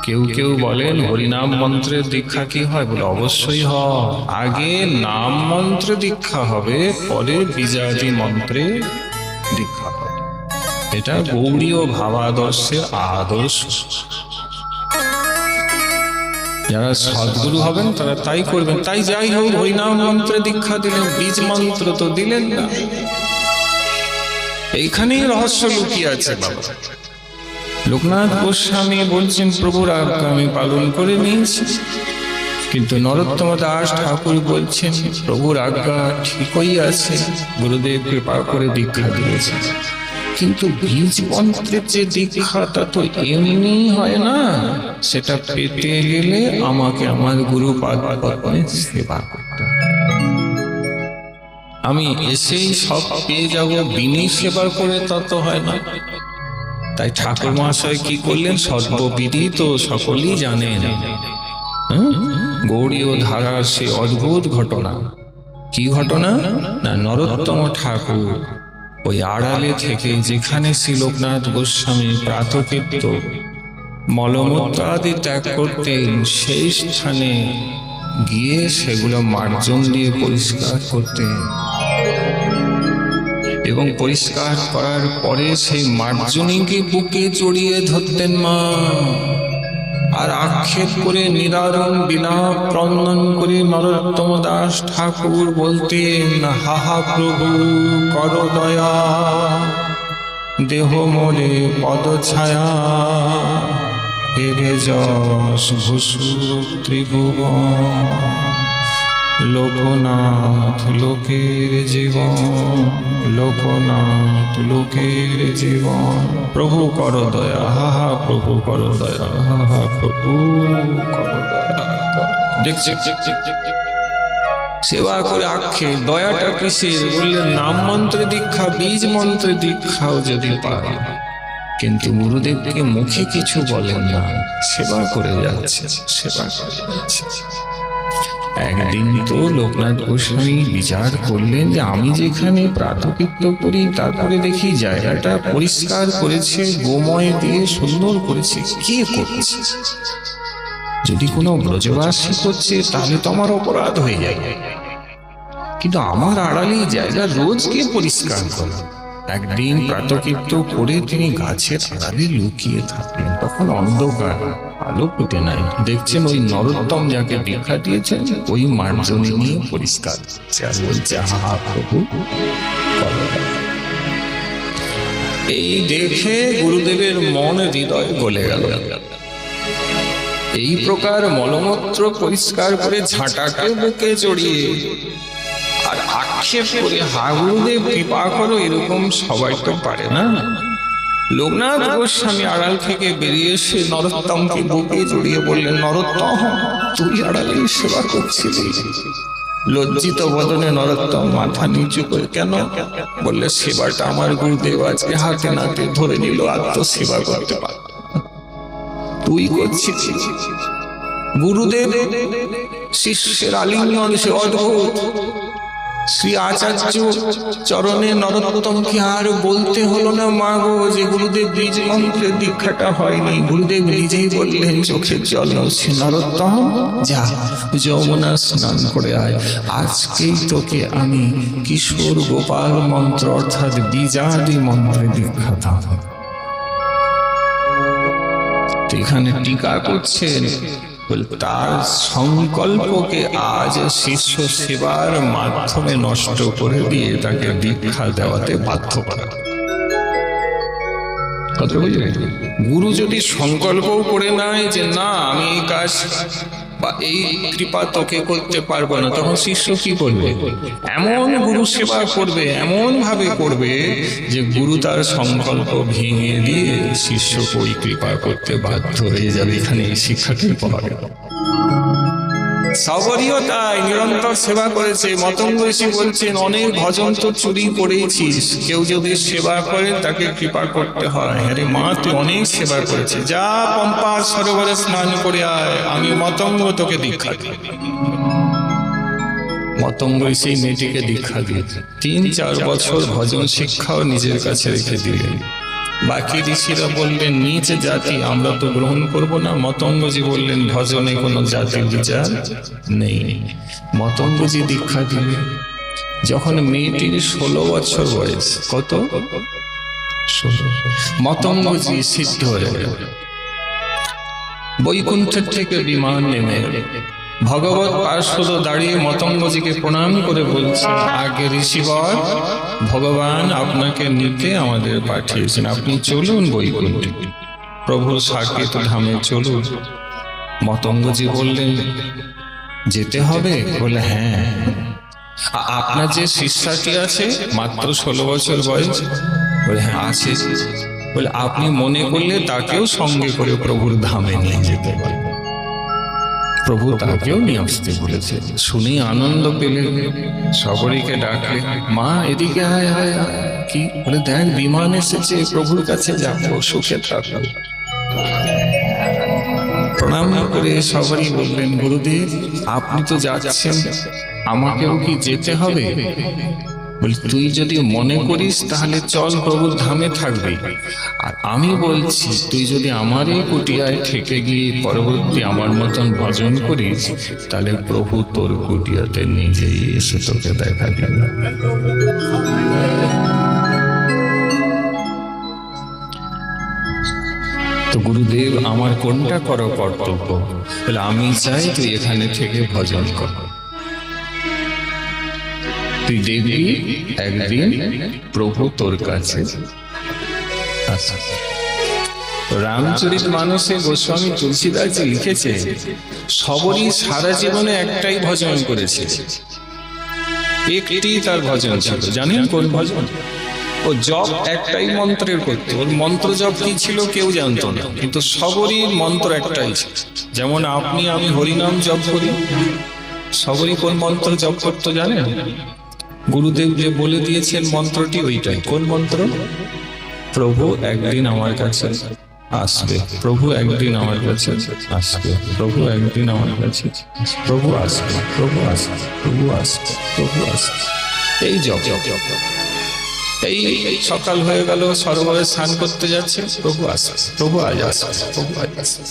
কেউ কেউ বলেন হরিনাম মন্ত্রের দীক্ষা কি হয়? বলে অবশ্যই হয়। আগে নাম মন্ত্রে দীক্ষা হবে, পরে বীজাদি মন্ত্রে দীক্ষা হবে। এটা গৌড়ীয় ভাবাদর্শের আদর্শ। যারা সদ্গুরু হবেন তারা তাই করবেন। তাই যাই হোক, হরিনাম মন্ত্রে দীক্ষা দিলেন, বীজ মন্ত্র তো দিলেন না। এইখানেই রহস্য লুকিয়ে আছে বাবা। লোকনাথ গোস্বামী বলছেন, প্রভুর আজ্ঞা আমি পালন করে নিয়েছি, কিন্তু নরোত্তম দাস ঠাকুর বলছেন প্রভুর আজ্ঞা ঠিকই আছে, গুরুদেব কৃপা করে দীক্ষা দিয়েছে, কিন্তু বীজ মন্ত্রের যে দীক্ষা তা তো এমনি হয় না, সেটা পেতে গেলে আমাকে আমার গুরুপাদ পদ্মে সেবা করতে হবে। আমি এসেই সব পেয়ে যাব, বিনি সেবা করে তা তো হয় না। তাই ঠাকুর মহাশয় কি করলেন? সর্ববিদিত, সকলেই জানেন গৌড়ীয় ধারার সে অদ্ভুত ঘটনা। কি ঘটনা? না, নরোত্তম ঠাকুর ওই আড়ালে থেকে যেখানে শ্রী লোকনাথ গোস্বামী প্রাতকৃত্য মলমূত্র আদি ত্যাগ করতেন, সেই স্থানে গিয়ে সেগুলো মার্জন দিয়ে পরিষ্কার করতেন, এবং পরিষ্কার করার পরে সেই মার্জনীকে বুকে জড়িয়ে ধরতেন মা, আর আক্ষেপ করে নিদারুণ বিলাপ ক্রন্দন করে নরোত্তম দাস ঠাকুর বলতেন, হাহা প্রভু কর দয়া, দেহ মোরে পদ ছায়া, হেরে যশ ভূষু ত্রিভুবন, লোকনাথ লোকের জীবন, লোকনাথ লোকের জীবন, প্রভু কর দয়া, হাহা প্রভু কর দয়া, হাহা প্রভু কর দয়া। দেখছে সেবা করে আক্ষে দয়াটা কিসের? বললেন নাম মন্ত্রে দীক্ষা, বীজ মন্ত্রে দীক্ষাও যদি পায়, কিন্তু গুরুদেবকে মুখে কিছু বলেন না, সেবা করে যাচ্ছে, সেবা করে যাচ্ছে। একদিন তো লোকনাথ গোস্বামী বিচার করলেন যে আমি যেখানে প্রাতকৃত্য করি তারপরে দেখি জায়গাটা পরিষ্কার করেছে, গোময় দিয়ে সুন্দর করেছে, কে করছে? যদি কোনো ব্রজবাসী করছে তাহলে তো আমার অপরাধ হয়ে যায়, কিন্তু আমার আড়ালেই জায়গা রোজ কে পরিষ্কার করে? একদিন প্রাতকৃত্য করে তিনি গাছের আড়ালে লুকিয়ে থাকলেন, তখন অন্ধকার, আলো ফুটে নাই। দেখছেন ওই নরোত্তম যাকে দীক্ষা দিয়েছেন ওই মার্জনী নিয়ে পরিষ্কার বলছে, হা প্রভু। এই দেখে গুরুদেবের মন হৃদয় গলে গেল। এই প্রকার মলমূত্র পরিষ্কার করে ঝাঁটাকে বুকে জড়িয়ে আর আক্ষেপ করে হা গুরুদেব কৃপা করো, এরকম সবাই তো পারে না।
লোকনাথ গোস্বামী আড়াল থেকে বেরিয়ে এসে নরোত্তমকে বুকে জড়িয়ে বললেন, নরোত্তম, তুই আড়ালে সেবা করছিলি? লজ্জিত বদনে নরোত্তম মাথা নিচু করে, কেন? বললে, সেবাটা আমার গুরুদেব আজকে হাতে নাতে ধরে নিল, আত্মসেবা করতে পারব, তুই করছিস। গুরুদেব শিষ্যের আলিঙ্গন সে অদ্ভুত। শ্রী আচার্য চরণে নরোত্তমকে আর বলতে হলো না, মা গো, যে গুরুদেব বীজ মন্ত্রের দীক্ষাটা হয়নি। গুরুদেব নিজেই বললেন, চোখের জল নড়ছে, নরোত্তম যা যমুনা স্নান করে আয়, আজকেই তোকে আমি কিশোর গোপাল মন্ত্র অর্থাৎ বীজাদি মন্ত্রে দীক্ষা দান। এখানে টিকা করছেন, তার সংকল্পকে আজ শিষ্য সেবার মাধ্যমে নষ্ট করে দিয়ে তাকে দীক্ষা দেওয়াতে বাধ্য করা। গুরু যদি সংকল্পও করে নেয় যে না, আমি এই কাজ বা এই কৃপা তোকে করতে পারবো না, তখন শিষ্য কি করবে? এমন গুরু সেবা করবে, এমন ভাবে করবে যে গুরু তার সংকল্প ভেঙে দিয়ে শিষ্যকে ওই কৃপা করতে বাধ্য হয়ে যাবে। এখানে এই শিক্ষাটাই পাওয়া গেল। সবরীয় তাই নিরন্তর সেবা করেছে। মতঙ্গ ঋষি বলছেন, অনেক ভজন তো চুরি করেছিস, কেউ যদি সেবা করে তাকে কৃপা করতে হয়। আরে মা, তুই অনেক সেবা করেছিস, যা পম্পা সরোবরে স্নান করে আয়, আমি মতঙ্গ তোকে দীক্ষা দিই। মতঙ্গ ঋষি মেয়েটিকে দীক্ষা দিয়েছে। 3-4 বছর ভজন শিক্ষাও নিজের কাছে রেখে দিলেন। বাকি ঋষিরা বললেন, নিচ জাতি আমরা তো গ্রহণ করব না। মতঙ্গজি বললেন, ভজনে কোনো জাতির বিচার নেই। মতঙ্গজি দীক্ষা দিলেন। যখন মেয়েটির 16 বছর বয়স, কত? 16। মতঙ্গজি সিদ্ধ হয়ে গেল। বৈকুণ্ঠের থেকে বিমান নেমে ভগবত পার্শ্বদ দাঁড়িয়ে মতঙ্গজিকে প্রণাম করে বলছেন, আগে ঋষিবর, ভগবান আপনাকে নিতে আমাদের পাঠিয়েছেন, আপনি চলুন বৈকুণ্ঠে, প্রভুর সাকেত ধামে চলুন। মতঙ্গজি বললেন, যেতে হবে? বলে, হ্যাঁ। আপনার যে শিষ্যাটি আছে মাত্র 16 বছর বয়স? বলে, হ্যাঁ আছে। বলে, আপনি মনে করলে তাকেও সঙ্গে করে প্রভুর ধামে নিয়ে যেতে পারেন। প্রভু তাকেও নিয়ে আসতে বলেছে। শুনে আনন্দ পেলে, সবরীকে ডাকলে, মা এদিকে আয় আয় আয়। কি? বলে, দেখ বিমান এসেছে, প্রভুর কাছে যাবো, সুখে থাকবো। প্রণাম করে সবরী বললেন, গুরুদেব আপনি তো যাচ্ছেন, আমাকেও কি যেতে হবে? বলি, তুই যদি মনে করিস তাহলে চল, প্রভুর ধামে থাকবি। আর আমি বলছি, তুই যদি আমার এই কুটিয়ায় থেকে গিয়ে পরবর্তী আমার মতন ভজন করিস, তাহলে প্রভু তোর কুটিয়াতে নিজেই এসে তোকে দেখা দিবে। তো গুরুদেব, আমার কোনটা করো কর্তব্য? বলে, আমি চাই তুই এখানে থেকে ভজন কর। তুই দেখবি একদিন প্রভু তোর কাছে। রামচরিত মানসে গোস্বামী তুলসীদাস লিখেছে, সবরই সারা জীবনে একটাই ভজন করেছে, একটি তার ভজন ছিল। জানেন কোন ভজন? ও জপ একটাই মন্ত্রের করতো। ওর মন্ত্র জপ কি ছিল কেউ জানতো না, কিন্তু সবরই মন্ত্র একটাই ছিল। যেমন আপনি আমি হরিনাম জপ করি, সবরই কোন মন্ত্র জপ করতো জানেন? গুরুদেব যে বলে দিয়েছেন মন্ত্রটি ওইটাই। কোন মন্ত্র? প্রভু একদিন আমার কাছে আসবে, প্রভু একদিন আমার কাছে আসবে, প্রভু একদিন আমার কাছে, প্রভু আসবে, প্রভু আসবে, প্রভু আসবে, প্রভু আসবে। এই জপ। এই সকাল হয়ে গেল, সরোবরে স্নান করতে যাচ্ছে, প্রভু আসবে, প্রভু আজ আসবে, প্রভু আজ আসবে।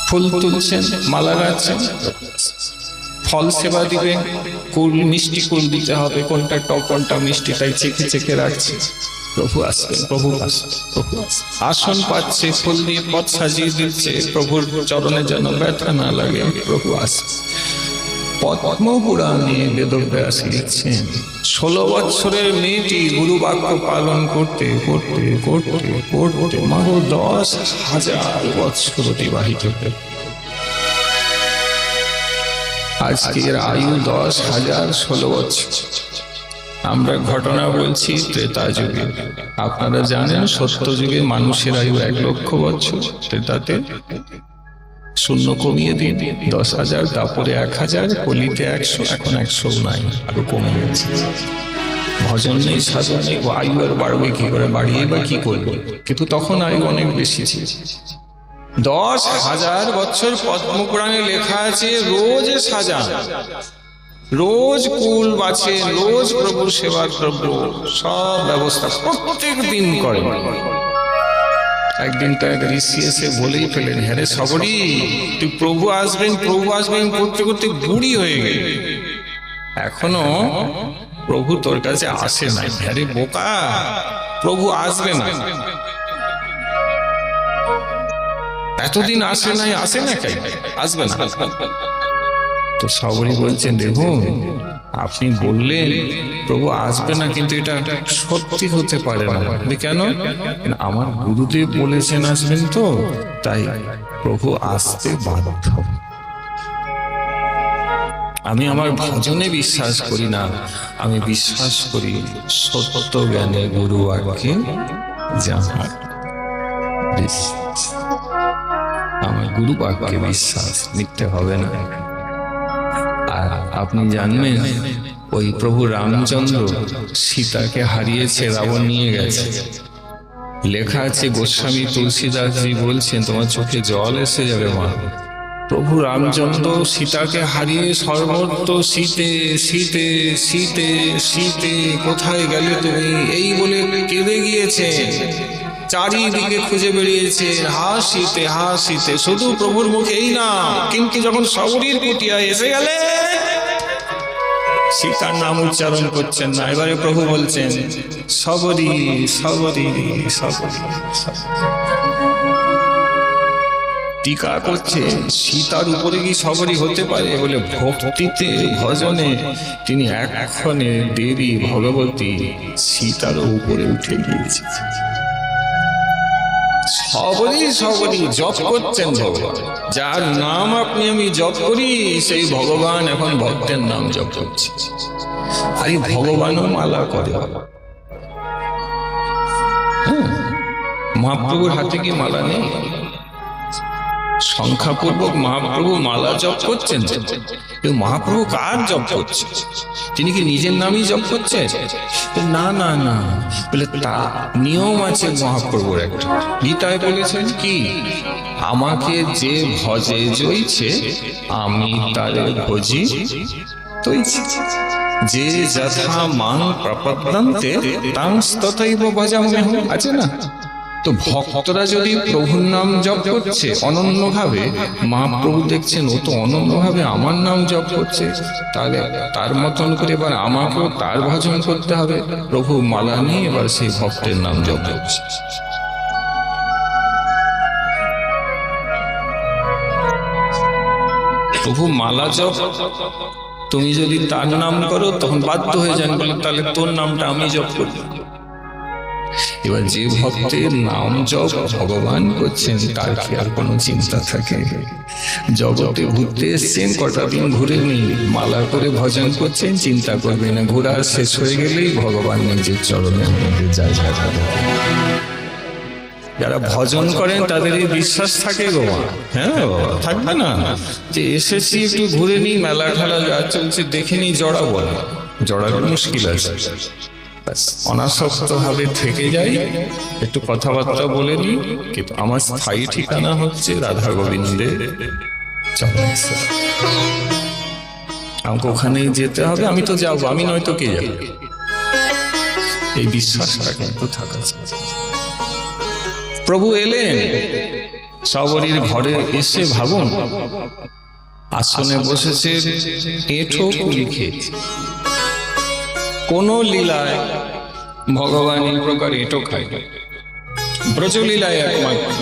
ফুল তুলছেন, মালা গাচ্ছেন, ফল সেবা দিবে, কুল মিষ্টি কুল দিতে হবে, কোনটা টক কোনটা মিষ্টি তাই চেখে চেখে রাখছে। প্রভু আসবেন, প্রভু আসবেন, প্রভু আসবেন। আসন পাচ্ছে, ফুল দিয়ে পথ সাজিয়ে দিচ্ছে, প্রভুর চরণে যেন ব্যথা না লাগে, প্রভু আসবে। পদ্ম পুরাণে বেদব্যাস লিখছেন, 16 বছরের মেয়েটি গুরু বাক্য পালন করতে করতে করতে করতে মাগো 10,000 বছর অতিবাহিত হল। আজকের আয়ু 10,000, 16 বছর।
আমরা ঘটনা বলছি ত্রেতা যুগে। আপনারা জানেন সত্য যুগে মানুষের আয়ু 1,00,000 বছর, ত্রেতাতে শূন্য কমিয়ে দিন 10,000, তারপরে 1,000, কলিতে 100, এখন 100 নাই, আরো কমে গেছে। ভজন নেই, সাধন নেই, আয়ু আর বাড়বে কি করে, বাড়িয়ে বা কি করবে? কিন্তু তখন আয়ু অনেক বেশি ছিল। 10,000 বছর পদ্মপুরাণে লেখা আছে রোজ সাজান, রোজ কুল বাঁচে, রোজ প্রভুর সেবা দ্রব্য সব ব্যবস্থা প্রত্যেক দিন করেন। একদিন তো এক ঋষি এসে বলেই ফেলেন, হ্যাঁ রে সবরি, তুই প্রভু আসবেন করতে করতে বুড়ি হয়ে গেল, এখনো প্রভু তোর কাছে আসে নাই। হ্যাঁ রে বোকা, প্রভু আসবে না, এতদিন আসে না কেন, আসবে না। তো সবরি বলছেন, দেখুন আপনি বললেন প্রভু আসবে না, কিন্তু এটা সত্যি হতে পারে না। কেন? আমার গুরুদেব বলেছেন আসবেন, তো তাই প্রভু আসতে বাধ্য। আমি আমার ভজনে বিশ্বাস করি না, আমি বিশ্বাস করি সত্য জ্ঞানে গুরু বাক্যে যাহার বিশ্বাস। আমার গুরু বাক্যে বিশ্বাস, মিথ্যে হবে না। আর আপনি জানবেন ওই প্রভু রামচন্দ্র সীতাকে হারিয়েছে, রাবণ নিয়ে গেছে। লেখা আছে, গোস্বামী তুলসীদাসজি বলছেন, তোমার চোখে জল এসে যাবে মা। প্রভু রামচন্দ্র সীতাকে হারিয়ে সর্বত্র শীতে শীতে শীতে শীতে, কোথায় গেলে তুমি, এই বলে কেঁদে গিয়েছে, চারিদিকে খুঁজে বেরিয়েছে, হাসিতে হাসিতে, শুধু প্রভুর মুখে এই না। কিন্তু যখন সবরীর কুটিয়ায় এসে গেলে সীতার নাম উচ্চারণ করছেন না, এবারে প্রভু বলছেন সবরী সবরী সবরী। টিকা করছে সীতার উপরে কি সবরী হতে পারে? বলে ভক্তিতে ভজনে তিনি এক্ষণে দেবী ভগবতী সীতার উপরে উঠে গিয়েছে। সবরী জপ করছেন ভগবান, যার নাম আপনি আমি জপ করি, সেই ভগবান এখন ভক্তের নাম জপ করছে। আর এই ভগবানও মালা করে। মহাপ্রভুর হাতে কি মালা নেই? সংখ্যাপূর্বক মহাপ্রভু মালা জপ করছেন। মহাপ্রভু কার জপ করছে? তিনি কি নিজের নামই জপ করছে? না না না, বলে তা নিয়ম আছে মহাপ্রভুর একটা। গীতায় বলেছেন কি, আমাকে যে ভজে জইছে আমি তারে ভজি তৈছি, যে যথা মান প্রপদ্যন্তে তাং তথৈব ভজাম্যহম, আছে না? তো ভক্তরা যদি প্রভুর নাম জপ করছে অনন্যভাবে, মহাপ্রভু দেখছেন ও তো অনন্যভাবে আমার নাম জপ করছে, তাহলে তার মতন করে এবার আমাকেও তার ভজন করতে হবে। প্রভু মালা নিয়ে এবার সেই ভক্তের নাম জপ করছে। প্রভু মালা জপ তুমি যদি তার নাম করো তখন বাধ্য হয়ে যান, বলে তাহলে তোর নামটা আমি জপ করব। এবার যে ভক্তের নাম জপ ভগবান করছেন, তার কি আর কোনো চিন্তা থাকে? জগতে ঘুরতে এসছেন, কটা দিন ঘুরে নেই, মালা করে ভজন করছেন, চিন্তা করবেন না, ঘোরা শেষ হয়ে গেলেই ভগবান নিজের চরণের মধ্যে জায়গা করে। যারা ভজন করেন তাদের এই বিশ্বাস থাকে গো, হ্যাঁ থাকবে না যে এসেছি একটু ঘুরে নিই, মেলা ঠেলা যা চলছে দেখে নিই, জড়াবো না, জড়ানো মুশকিল আছে। অনাসক্ত ভাবে থেকে যাই, একটু কথাবার্তা বলে নিই, কিন্তু আমার স্থায়ী ঠিকানা হচ্ছে রাধা গোবিন্দের চরণ। আমাকে ওখানেই যেতে হবে, আমি তো যাবো, আমি নয়তো কে যাবো, এই বিশ্বাসটা কিন্তু থাকা। প্রভু এলেন সবরীর ঘরে এসে, ভাবুন আসনে বসেছে, এঁঠো কুলি খেয়েছে। কোন লীলায় ভগবান এই প্রকার এঁটো খায়? ব্রজলীলায় একমাত্র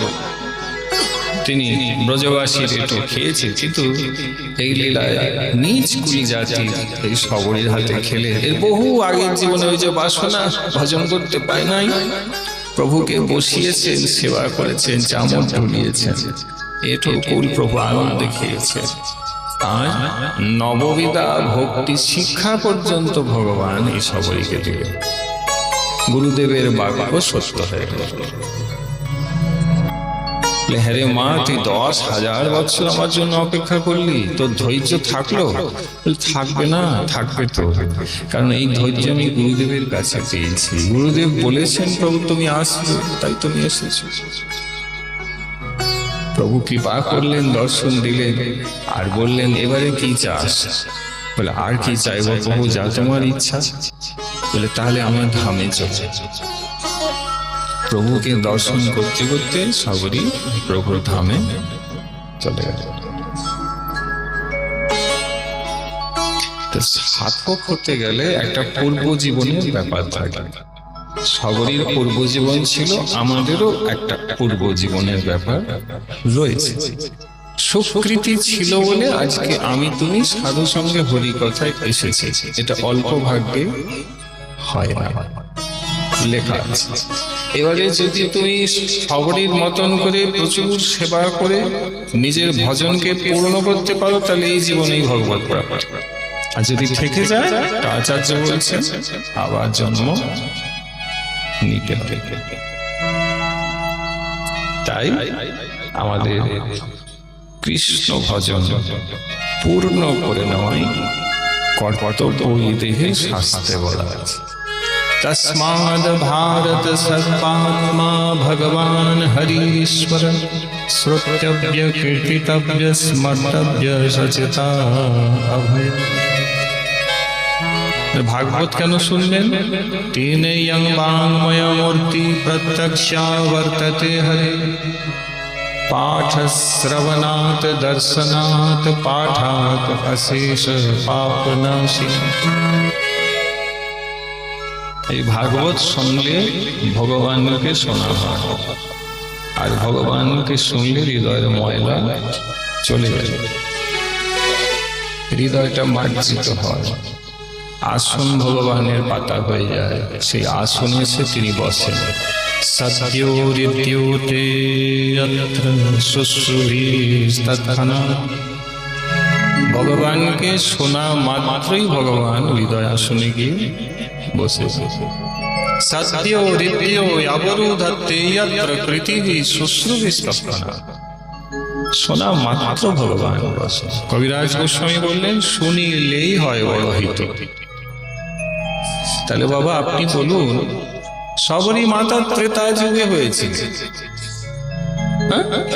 তিনি ব্রজবাসীর এঁটো খেয়েছে, কিন্তু এই লীলায় নিজ কুলি জাতি এই সবরীর হাতে খেলে এর বহু আগের জীবনে ওই যে বাসনা ভজন করতে পায় নাই, প্রভুকে বসিয়েছেন, সেবা করেছেন, চামচ ঢুলিয়েছেন, এঁটো কুল প্রভু আনন্দে খেয়েছেন। আর নববিধা ভক্তি শিক্ষা পর্যন্ত ভগবান এই সবাইকে দিলেন। গুরুদেবের বাক্য সত্য হয়ে গেল। হ্যারে মা, তুই 10,000 বছর আমার জন্য অপেক্ষা করলি, তোর ধৈর্য থাকলো? থাকবে না, থাকবে তো, কারণ এই ধৈর্য আমি গুরুদেবের কাছে পেয়েছি। গুরুদেব বলেছেন প্রভু তুমি আসবে, তাই তুমি এসেছো। প্রভু কৃপা করলেন, দর্শন দিলেন, আর বললেন এবারে কি চাস? বলে আর কি চাইবো প্রভু, যা তোমার ইচ্ছা। বলে তাহলে আমার ধামে চলে। প্রভুকে দর্শন করতে করতে সবরই প্রভুর ধামে চলে গেল। সাধক হতে গেলে একটা পূর্ব জীবনের ব্যাপার থাকে। সবরীর পূর্ব জীবন ছিল, আমাদেরও একটা পূর্ব জীবনের ব্যাপার রয়েছে। সুকৃতি ছিল বলে আজকে আমি তুমি সাধু সঙ্গে হরি কথায় এসেছি। এটা অল্প ভাগ্যে হয় না, লেখা আছে। এবারে যদি তুমি সবরীর মতন করে প্রচুর সেবা করে নিজের ভজনকে পূর্ণ করতে পারো, তাহলে এই জীবনেই ভগবত প্রাপ্তি। আর যদি থেকে যায়, আচার্য বলছেন আবার জন্ম নিতে হবে। তাই আমাদের কৃষ্ণ ভজন পূর্ণ করে নেওয়াই কর্তব্য, এই দেহে শাস্ত্রে বলা আছে। তস্মাদ ভারত সর্বাত্মা ভগবান হরিশ্বর শ্রোতব্য কীর্তিতব্য স্মর্তব্য সচেতা অভয়। ভাগবত কেন শুনলেন? তেনে ইয়ং বাংময় মূর্তি প্রত্যক্ষা বর্ততে হরে। পাঠ শ্রবণাৎ দর্শনাৎ পাঠাৎ অশেষ পাপনাশী। এই ভাগবত শুনলে ভগবানকে শোনা হয়, আর ভগবানকে শুনলে হৃদয়ের ময়লা চলে যায়, হৃদয়টা মার্জিত হয়, আসন ভগবানের পাতা হয়ে যায়। সেই আসনে এসে তিনি বসেন। সদ্যোরিদ্যোতে যত্র শুশ্রূষিস্তৎক্ষণা। ভগবানকে শোনা মাত্রই ভগবান হৃদয় আসনে গিয়ে বসে। সদ্যোরিদ্যো অবরুধতে যত্র কৃতিঃ শুশ্রূষিস্তৎক্ষণা। শোনা মাত্র ভগবান বসে। কবিরাজ গোস্বামী বললেন শুনিলেই হয় বড় হিত। তাহলে বাবা আপনি বলুন, সবরই মাতা ত্রেতা যুগে হয়েছিল,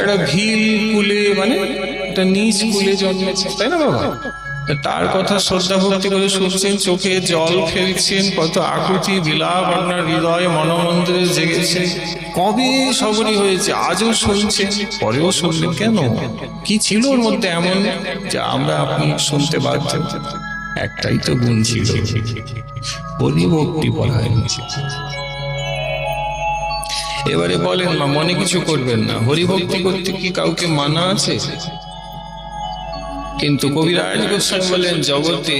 একটা ভিল কুলে, মানে একটা নিজ কুলে জন্মেছে, তাই না বাবা? তার কথা শ্রদ্ধা ভক্তি করে শুনছেন, চোখে জল ফেলছেন, কত আকুতি বিলাপ আপনার হৃদয়ে মনোমন্দিরে জেগেছে। কবে সবরই হয়েছে, আজও শুনছেন, পরেও শুনলেন কেন? কি ছিল ওর মধ্যে এমন যে আমরা আপনি শুনতে বাধ্য? একটাই তো গুণ ছিল, হরিভক্তি পরায়ণ। এবারে বলেন মা, মনে কিছু করবেন না, হরিভক্তি করতে কি কাউকে মানা আছে? কিন্তু কবিরাজ গোস্বামী বলেন জগতে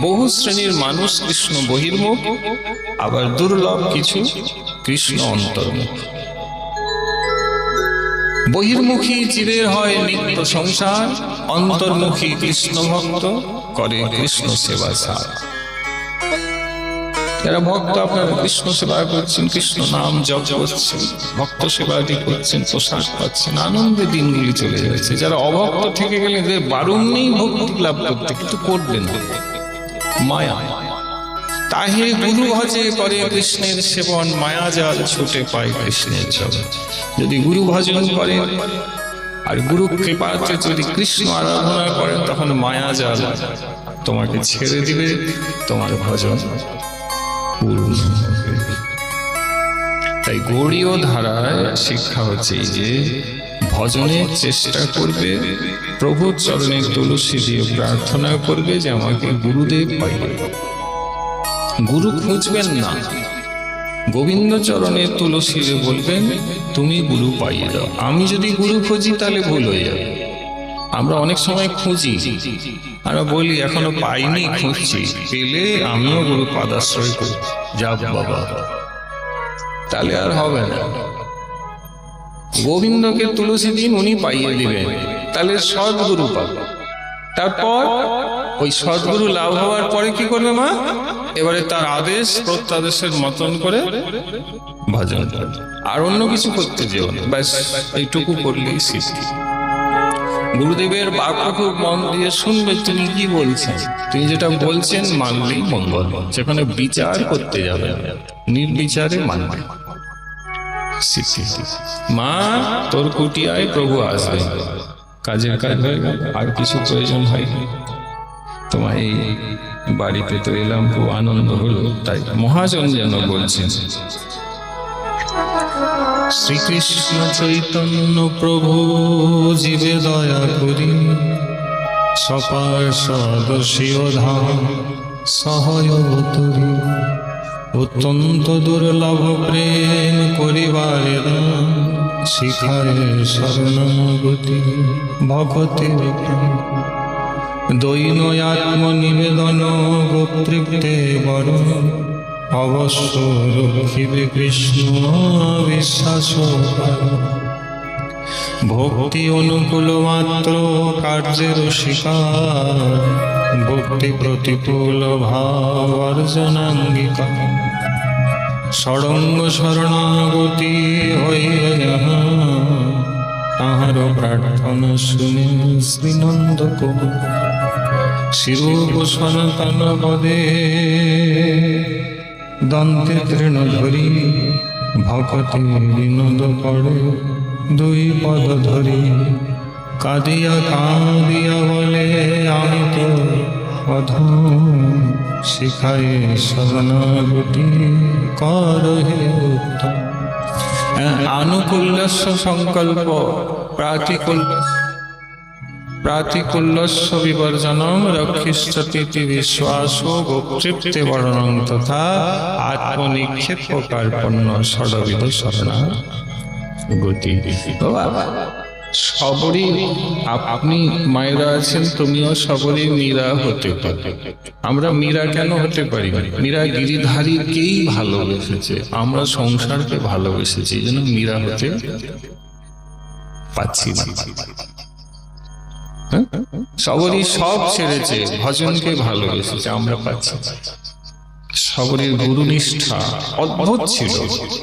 বহু শ্রেণীর মানুষ কৃষ্ণ বহির্মুখ, আবার দুর্লভ কিছু কৃষ্ণ অন্তর্মুখ। বহির্মুখী জীবের হয় নিত্য সংসার, অন্তর্মুখী কৃষ্ণ ভক্ত করে কৃষ্ণ সেবা সার। যারা ভক্ত আপনারা কৃষ্ণ সেবা করছেন, কৃষ্ণ নাম জপ করছেন, ভক্ত সেবাটি করছেন, প্রসাদ পাচ্ছেন, আনন্দে দিনগুলি চলে যাচ্ছে। যারা অভক্ত থেকে গেলে এদের বারণ নেই ভক্তি লাভ করতে, কিন্তু করবেন মায়া। তাহে গুরু ভজে করে কৃষ্ণের সেবন, মায়া জাল ছুটে পায় কৃষ্ণের চরণ। যদি গুরু ভজন করেন আর গুরু কৃপাতে যদি কৃষ্ণ আরাধনা করেন, তখন মায়া জাল তোমাকে ছেড়ে দিবে, তোমার ভজন পূর্ণ হবে। তাই গৌড়ীয় ধারায় শিক্ষা হচ্ছে এই যে ভজনের চেষ্টা করবে, প্রভুর চরণে তুলসী দিয়ে প্রার্থনা করবে যে আমাকে গুরুদেব পাইবে। গুরু খুঁজবেন না, গোবিন্দ চরণে তুলসী বলবেন তুমি গুরু পাইয়ে দাও। আমি যদি গুরু খুঁজি তাহলে ভুল হয়ে যাবে। আমরা অনেক সময় খুঁজি, আমরা বলি এখনো পাইনি, খুঁজছি, পেলে আমিও গুরু পাদাশ্রয় করি, যাব বাবা, তাহলে আর হবে না। গোবিন্দকে তুলসী দিন, উনি পাইয়ে দিবেন, তাহলে সদ্গুরু পাবে। তারপর ওই সদ্গুরু লাভ হওয়ার পরে কি করবে মা? এবারে তার আদেশ প্রত্যাদেশের মতন করে ভজন করবে, আর অন্য কিছু করতে যেও না, ব্যাস এইটুকু করলেই সিদ্ধি। গুরুদেবের বাক্য খুব মন দিয়ে শুনবে, তিনি কি বলছেন, তিনি যেটা বলছেন মানলেই মঙ্গল। সেখানে বিচার করতে যাবে না, নির্বিচারে মানবে। সিদ্ধি। মা তোর কুটিয়ায় প্রভু আসবে, কাজের কাজ হয়ে গেল, আর কিছু প্রয়োজন হয়নি। তোমার এই বাড়িতে তো এলাম, খুব আনন্দ হলো। তাই মহাজন যেন বলছেন, শ্রীকৃষ্ণ চৈতন্য প্রভু জীবে দয়া করি, সপার্ষদ শিবধাম সহায়তরি, অত্যন্ত দুর্লভ প্রেম করিবারে দান, শিখায় শরণাগতি ভগতের প্রেম। দৈন আত্মনিবেদন গোতৃপ্তে বরণ, অবশ্য রক্ষিবে কৃষ্ণ বিশ্বাস। ভক্তি অনুকূল মাত্র কার্যের শিকার, ভক্তি প্রতিকূল ভাব অর্জনাঙ্গিকার। ষড়ঙ্গ শরণাগতি হইবে যাহা, তাহার প্রার্থনা শুনে শ্রীনন্দ কবি। শিরূপ সনাতন পদে দন্তে তৃণ ধরি, ভকতে বিনোদ পড়ে দুই পদ ধরি। কাঁদিয়া কাঁদিয়া বলে আমি তো অধম, শিখায় শরণাগতি কর হে উত্তম। আনুকূল্যস্য সংকল্প প্রাতিকূল্যস্য বিবর্জনম, রক্ষিষ্যতীতি বিশ্বাস গোতৃপ্তে বর্ণং তথা আত্মনিক্ষেপ কার্পণ্য ষড়বিধ শরণা গতি। সবরই আপনি মায়েরা আছেন, তুমিও সবরই মীরা হতে পারো। আমরা মীরা কেন হতে পারি? মীরা গিরিধারীকেই ভালোবেসেছে, আমরা সংসারকে ভালোবেসেছি, এই জন্য মীরা হতে পাচ্ছি না। সবরই সব ছেড়েছে, ভজনকে ভালোবেসেছে, আমরা পাচ্ছি। সবরীর গুরুনিষ্ঠা অদ্ভুত ছিল,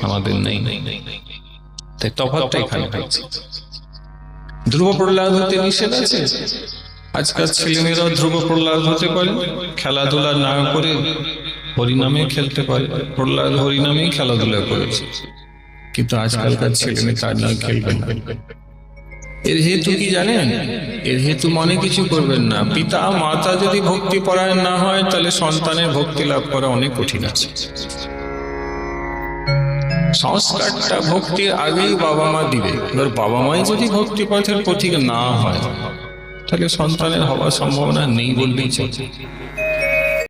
আমাদের নেই। তাই তফাৎটা এখানে পাচ্ছি। ধ্রুব প্রহ্লাদ হতে নিষেধ আছে? আজকাল ছেলেমেয়েরা ধ্রুব প্রহ্লাদ হতে পারে, খেলাধুলা না করে হরিনামে খেলতে পারে। প্রহ্লাদ হরিনামেই খেলাধুলা করেছে, কিন্তু আজকালকার ছেলেমেয়ে তার নিয়ে খেলবেন না। এর হেতু কি জানেন? এর হেতু মনে কিছু করবেন না। পিতা মাতা যদি ভক্তি পরায়ণ না হয়, তাহলে সন্তানের ভক্তি লাভ করা অনেক কঠিন আছে। সংস্কারটা ভক্তির আগেই বাবা মা দিবে। এবার বাবা মাই যদি ভক্তি পথের পথিক না হয়, তাহলে সন্তানের হওয়ার সম্ভাবনা নেই বললেই চলে।